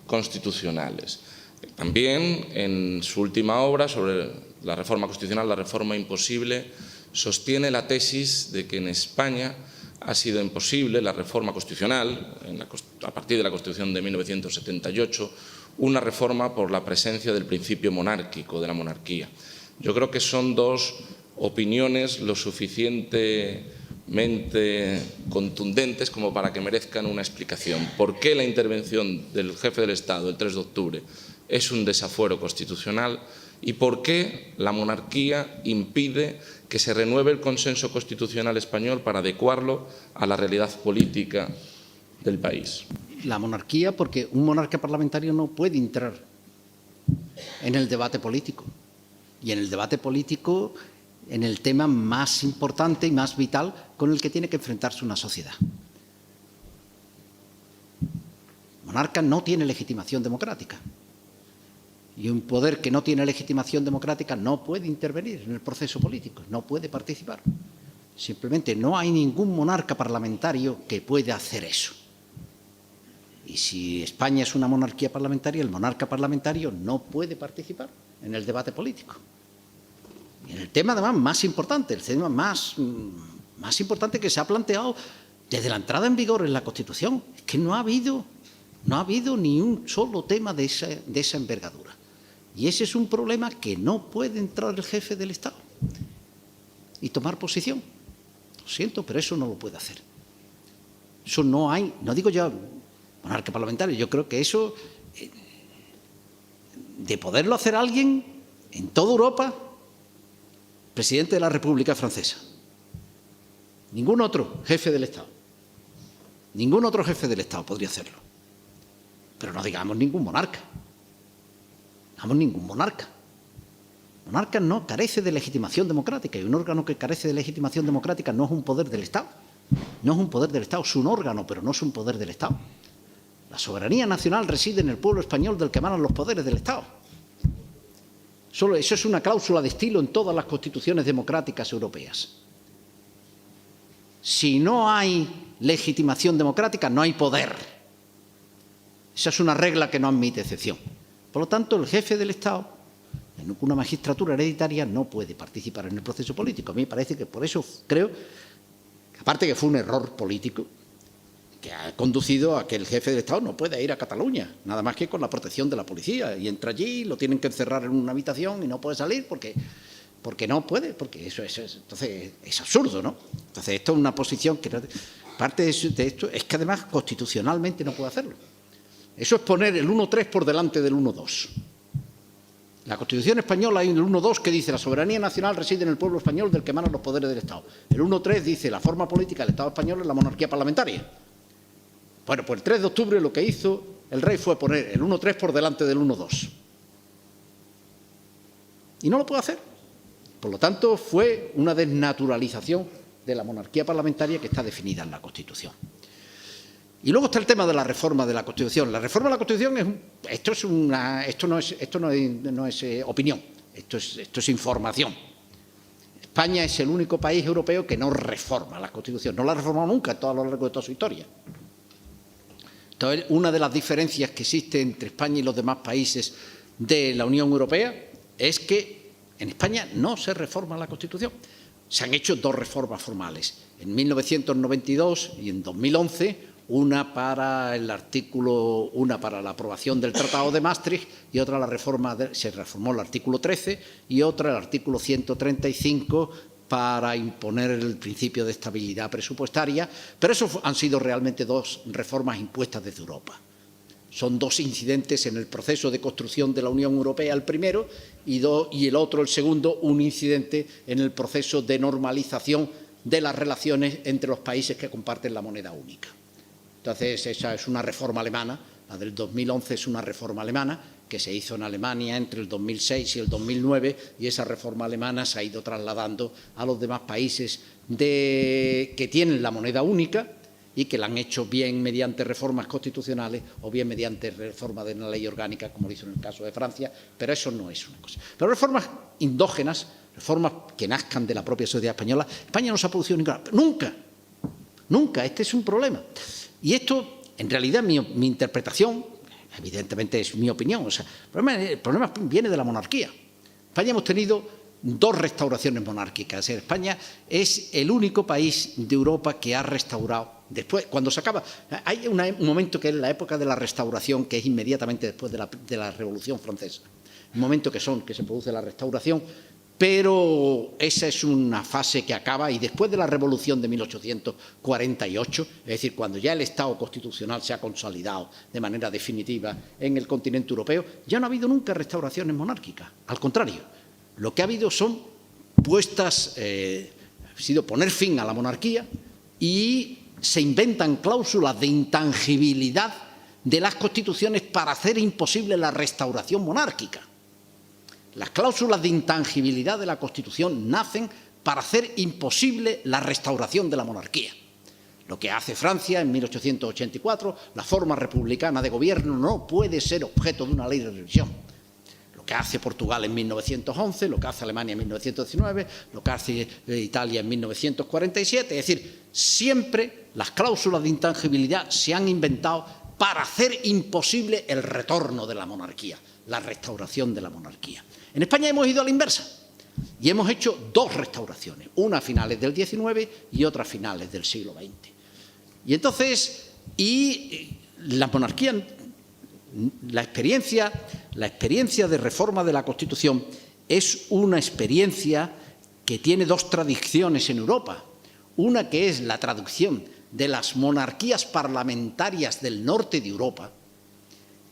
S1: constitucionales. También, en su última obra sobre la reforma constitucional, La reforma imposible, sostiene la tesis de que en España ha sido imposible la reforma constitucional, a partir de la Constitución de 1978, una reforma por la presencia del principio monárquico, de la monarquía. Yo creo que son dos opiniones lo suficientemente contundentes como para que merezcan una explicación. ¿Por qué la intervención del jefe del Estado el 3 de octubre es un desafuero constitucional? ¿Y por qué la monarquía impide que se renueve el consenso constitucional español para adecuarlo a la realidad política del país?
S2: La monarquía, porque un monarca parlamentario no puede entrar en el debate político. Y en el debate político, en el tema más importante y más vital con el que tiene que enfrentarse una sociedad. El monarca no tiene legitimación democrática. Y un poder que no tiene legitimación democrática no puede intervenir en el proceso político, no puede participar. Simplemente no hay ningún monarca parlamentario que pueda hacer eso. Y si España es una monarquía parlamentaria, el monarca parlamentario no puede participar en el debate político. Y en el tema además más importante, el tema más importante que se ha planteado desde la entrada en vigor en la Constitución, es que no ha habido ni un solo tema de esa envergadura. Y ese es un problema que no puede entrar el jefe del Estado y tomar posición. Lo siento, pero eso no lo puede hacer. Eso no hay, no digo yo monarca parlamentario, yo creo que eso, de poderlo hacer alguien en toda Europa, presidente de la República Francesa. Ningún otro jefe del Estado. Ningún otro jefe del Estado podría hacerlo. Pero no digamos ningún monarca. Digamos ningún monarca. El monarca no carece de legitimación democrática y un órgano que carece de legitimación democrática no es un poder del Estado. No es un poder del Estado, es un órgano, pero no es un poder del Estado. La soberanía nacional reside en el pueblo español del que emanan los poderes del Estado. Eso es una cláusula de estilo en todas las constituciones democráticas europeas. Si no hay legitimación democrática, no hay poder. Esa es una regla que no admite excepción. Por lo tanto, el jefe del Estado, en una magistratura hereditaria, no puede participar en el proceso político. A mí me parece que por eso creo, aparte que fue un error político, que ha conducido a que el jefe del Estado no pueda ir a Cataluña, nada más que con la protección de la policía. Y entra allí, lo tienen que encerrar en una habitación y no puede salir porque no puede, porque entonces es absurdo, ¿no? Entonces esto es una posición que parte de esto es que además constitucionalmente no puede hacerlo. Eso es poner el 1.3 por delante del 1.2. La Constitución española hay el 1.2 que dice la soberanía nacional reside en el pueblo español del que emanan los poderes del Estado. El 1.3 dice la forma política del Estado español es la monarquía parlamentaria. Bueno, pues el 3 de octubre lo que hizo el rey fue poner el 1.3 por delante del 1.2. Y no lo puede hacer. Por lo tanto, fue una desnaturalización de la monarquía parlamentaria que está definida en la Constitución. Y luego está el tema de la reforma de la Constitución. La reforma de la Constitución esto no es opinión, esto es información. España es el único país europeo que no reforma la Constitución. No la ha reformado nunca a lo largo de toda su historia. Entonces, una de las diferencias que existe entre España y los demás países de la Unión Europea es que en España no se reforma la Constitución. Se han hecho dos reformas formales, en 1992 y en 2011, una para la aprobación del Tratado de Maastricht y otra se reformó el artículo 13 y otra el artículo 135 para imponer el principio de estabilidad presupuestaria, pero eso han sido realmente dos reformas impuestas desde Europa. Son dos incidentes en el proceso de construcción de la Unión Europea, el primero, y el otro, el segundo, un incidente en el proceso de normalización de las relaciones entre los países que comparten la moneda única. Entonces, esa es una reforma alemana, La del 2011 es una reforma alemana que se hizo en Alemania entre el 2006 y el 2009 y esa reforma alemana se ha ido trasladando a los demás países que tienen la moneda única y que la han hecho bien mediante reformas constitucionales o bien mediante reforma de una ley orgánica, como lo hizo en el caso de Francia, pero eso no es una cosa. Pero reformas endógenas, reformas que nazcan de la propia sociedad española, España no se ha producido ninguna, nunca, nunca, este es un problema. Y esto, en realidad, mi interpretación, evidentemente es mi opinión, o sea, el problema viene de la monarquía. En España hemos tenido 2 restauraciones monárquicas. España es el único país de Europa que ha restaurado después, cuando se acaba. Hay un momento que es la época de la restauración, que es inmediatamente después de la Revolución Francesa. Un momento que se produce la restauración, pero esa es una fase que acaba y después de la Revolución de 1848, es decir, cuando ya el Estado constitucional se ha consolidado de manera definitiva en el continente europeo, ya no ha habido nunca restauraciones monárquicas. Al contrario, lo que ha habido son poner fin a la monarquía y se inventan cláusulas de intangibilidad de las constituciones para hacer imposible la restauración monárquica. Las cláusulas de intangibilidad de la Constitución nacen para hacer imposible la restauración de la monarquía. Lo que hace Francia en 1884, la forma republicana de gobierno no puede ser objeto de una ley de revisión. Lo que hace Portugal en 1911, lo que hace Alemania en 1919, lo que hace Italia en 1947. Es decir, siempre las cláusulas de intangibilidad se han inventado para hacer imposible el retorno de la monarquía, la restauración de la monarquía. En España hemos ido a la inversa y hemos hecho 2 restauraciones, una a finales del XIX y otra a finales del siglo XX. Y entonces, la monarquía, la experiencia de reforma de la Constitución es una experiencia que tiene 2 tradiciones en Europa. Una que es la traducción de las monarquías parlamentarias del norte de Europa,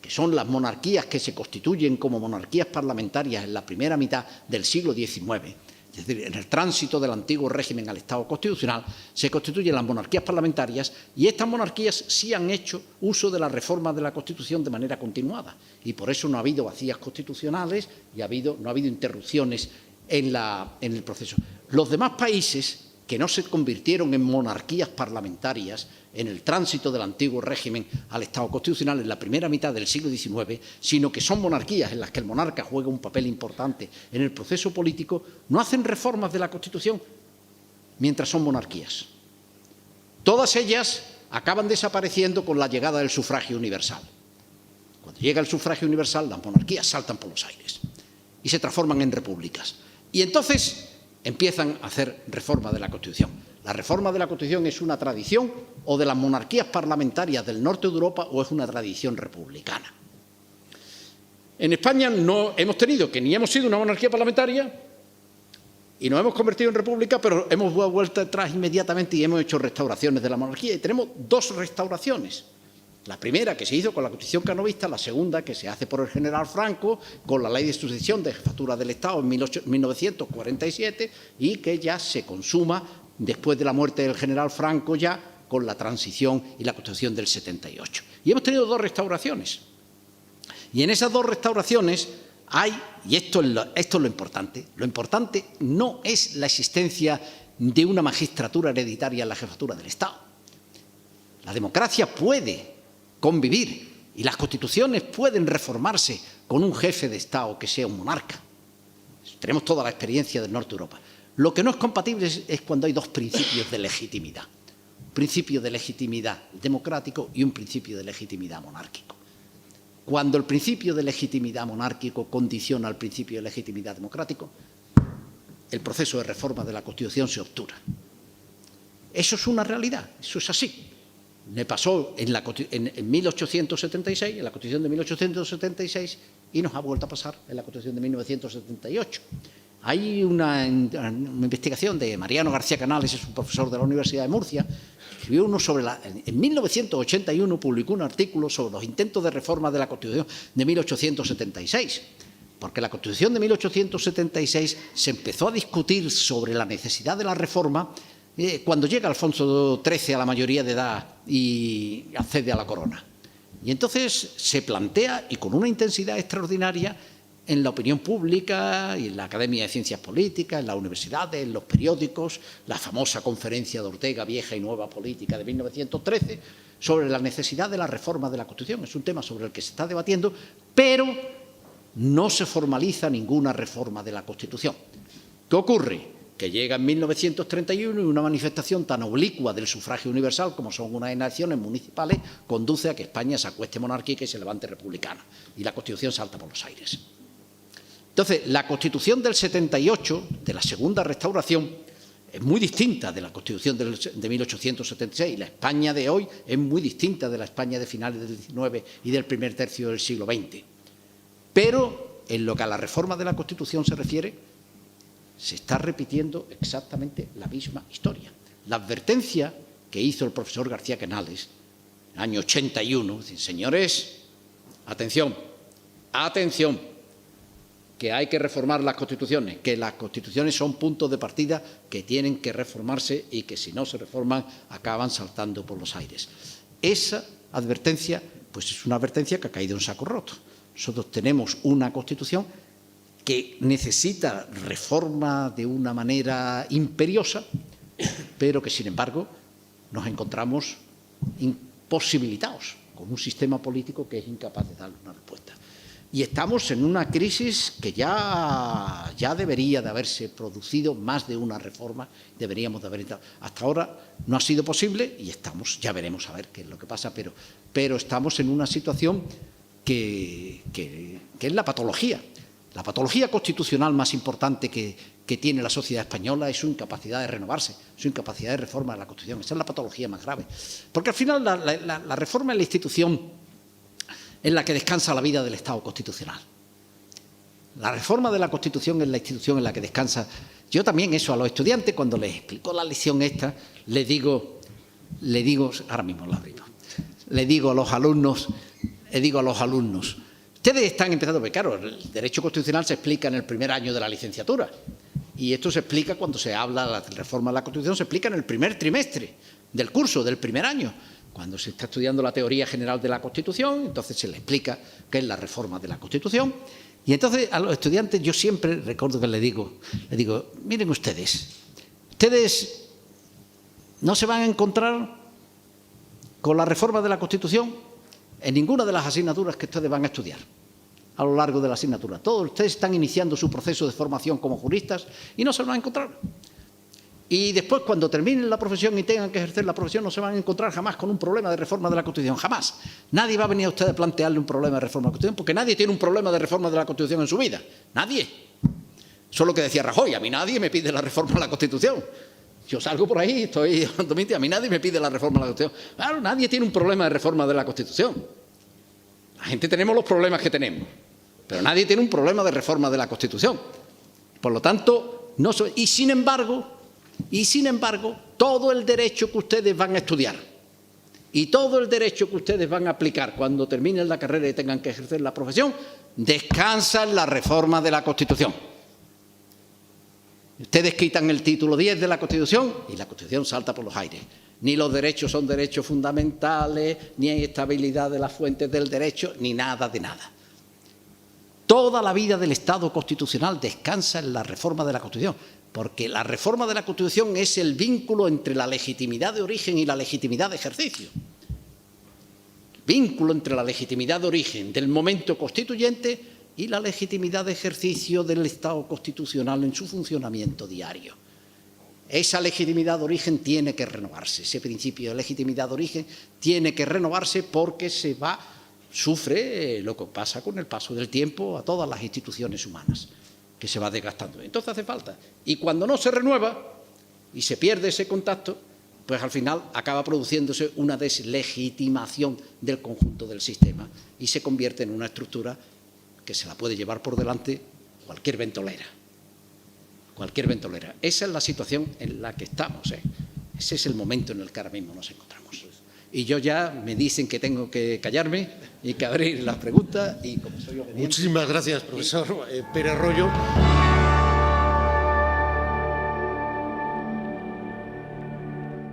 S2: que son las monarquías que se constituyen como monarquías parlamentarias en la primera mitad del siglo XIX, es decir, en el tránsito del antiguo régimen al Estado constitucional, se constituyen las monarquías parlamentarias y estas monarquías sí han hecho uso de la reforma de la Constitución de manera continuada y por eso no ha habido vacías constitucionales y no ha habido interrupciones en el proceso. Los demás países que no se convirtieron en monarquías parlamentarias en el tránsito del antiguo régimen al Estado constitucional en la primera mitad del siglo XIX, sino que son monarquías en las que el monarca juega un papel importante en el proceso político, no hacen reformas de la Constitución mientras son monarquías. Todas ellas acaban desapareciendo con la llegada del sufragio universal. Cuando llega el sufragio universal, las monarquías saltan por los aires y se transforman en repúblicas. Y entonces empiezan a hacer reforma de la Constitución. La reforma de la Constitución es una tradición o de las monarquías parlamentarias del norte de Europa o es una tradición republicana. En España no hemos tenido, que ni hemos sido una monarquía parlamentaria y nos hemos convertido en república, pero hemos vuelto atrás inmediatamente y hemos hecho restauraciones de la monarquía. Y tenemos 2 restauraciones. La primera que se hizo con la Constitución canovista, la segunda que se hace por el general Franco con la Ley de Sucesión de Jefatura del Estado en 1947 y que ya se consuma después de la muerte del general Franco ya con la transición y la Constitución del 78. Y hemos tenido 2 restauraciones. Y en esas 2 restauraciones y esto es lo importante no es la existencia de una magistratura hereditaria en la jefatura del Estado. La democracia puede convivir y las constituciones pueden reformarse con un jefe de Estado que sea un monarca. Tenemos toda la experiencia del norte de Europa. Lo que no es compatible es cuando hay 2 principios de legitimidad. Un principio de legitimidad democrático y un principio de legitimidad monárquico. Cuando el principio de legitimidad monárquico condiciona al principio de legitimidad democrático, el proceso de reforma de la Constitución se obtura. Eso es una realidad, eso es así. Me pasó en 1876, en la Constitución de 1876, y nos ha vuelto a pasar en la Constitución de 1978. Hay una investigación de Mariano García Canales, es un profesor de la Universidad de Murcia, escribió en 1981 publicó un artículo sobre los intentos de reforma de la Constitución de 1876, porque la Constitución de 1876 se empezó a discutir sobre la necesidad de la reforma cuando llega Alfonso XIII a la mayoría de edad y accede a la corona. Y entonces se plantea, y con una intensidad extraordinaria, en la opinión pública y en la Academia de Ciencias Políticas, en las universidades, en los periódicos, la famosa conferencia de Ortega, Vieja y Nueva Política de 1913, sobre la necesidad de la reforma de la Constitución. Es un tema sobre el que se está debatiendo, pero no se formaliza ninguna reforma de la Constitución. ¿Qué ocurre? Que llega en 1931 y una manifestación tan oblicua del sufragio universal como son unas elecciones municipales conduce a que España se acueste monárquica y se levante republicana. Y la Constitución salta por los aires. Entonces, la Constitución del 78, de la Segunda Restauración, es muy distinta de la Constitución de 1876. La España de hoy es muy distinta de la España de finales del XIX y del primer tercio del siglo XX. Pero, en lo que a la reforma de la Constitución se refiere, se está repitiendo exactamente la misma historia. La advertencia que hizo el profesor García Canales en el año 81, dice, señores, atención, atención, que hay que reformar las constituciones, que las constituciones son puntos de partida que tienen que reformarse y que si no se reforman acaban saltando por los aires. Esa advertencia, pues es una advertencia que ha caído en saco roto. Nosotros tenemos una Constitución que necesita reforma de una manera imperiosa, pero que, sin embargo, nos encontramos imposibilitados con un sistema político que es incapaz de darle una respuesta. Y estamos en una crisis que ya debería de haberse producido más de una reforma, deberíamos de haber entrado. Hasta ahora no ha sido posible y estamos, ya veremos a ver qué es lo que pasa, pero estamos en una situación que es la patología. La patología constitucional más importante que tiene la sociedad española es su incapacidad de renovarse, su incapacidad de reforma de la Constitución. Esa es la patología más grave. Porque al final la reforma es la institución en la que descansa la vida del Estado constitucional. La reforma de la Constitución es la institución en la que descansa. Yo también eso a los estudiantes, cuando les explico la lección esta, les digo, ahora mismo la abrimos, les digo a los alumnos, ustedes están empezando, porque claro, el derecho constitucional se explica en el primer año de la licenciatura y esto se explica cuando se habla de la reforma de la Constitución, se explica en el primer trimestre del curso, del primer año. Cuando se está estudiando la teoría general de la Constitución, entonces se le explica qué es la reforma de la Constitución. Y entonces a los estudiantes yo siempre recuerdo que les digo, miren ustedes no se van a encontrar con la reforma de la Constitución en ninguna de las asignaturas que ustedes van a estudiar a lo largo de la asignatura. Todos ustedes están iniciando su proceso de formación como juristas y no se lo van a encontrar. Y después, cuando terminen la profesión y tengan que ejercer la profesión, no se van a encontrar jamás con un problema de reforma de la Constitución, jamás. Nadie va a venir a usted a plantearle un problema de reforma de la Constitución, porque nadie tiene un problema de reforma de la Constitución en su vida. Nadie. Eso es lo que decía Rajoy, a mí nadie me pide la reforma de la Constitución. Yo salgo por ahí, estoy a mí nadie me pide la reforma de la Constitución. Claro, nadie tiene un problema de reforma de la Constitución. La gente tenemos los problemas que tenemos, pero nadie tiene un problema de reforma de la Constitución. Por lo tanto, y sin embargo, todo el derecho que ustedes van a estudiar y todo el derecho que ustedes van a aplicar cuando terminen la carrera y tengan que ejercer la profesión, descansa en la reforma de la Constitución. Ustedes quitan el título 10 de la Constitución y la Constitución salta por los aires. Ni los derechos son derechos fundamentales, ni hay estabilidad de las fuentes del derecho, ni nada de nada. Toda la vida del Estado constitucional descansa en la reforma de la Constitución, porque la reforma de la Constitución es el vínculo entre la legitimidad de origen y la legitimidad de ejercicio. El vínculo entre la legitimidad de origen del momento constituyente y la legitimidad de ejercicio del Estado constitucional en su funcionamiento diario. Esa legitimidad de origen tiene que renovarse, ese principio de legitimidad de origen tiene que renovarse porque sufre lo que pasa con el paso del tiempo a todas las instituciones humanas, que se va desgastando. Entonces hace falta. Y cuando no se renueva y se pierde ese contacto, pues al final acaba produciéndose una deslegitimación del conjunto del sistema y se convierte en una estructura que se la puede llevar por delante cualquier ventolera. Cualquier ventolera. Esa es la situación en la que estamos. Ese es el momento en el que ahora mismo nos encontramos. Y yo ya me dicen que tengo que callarme y que abrir las preguntas y como soy obediente...
S3: Muchísimas gracias, profesor Pérez Royo.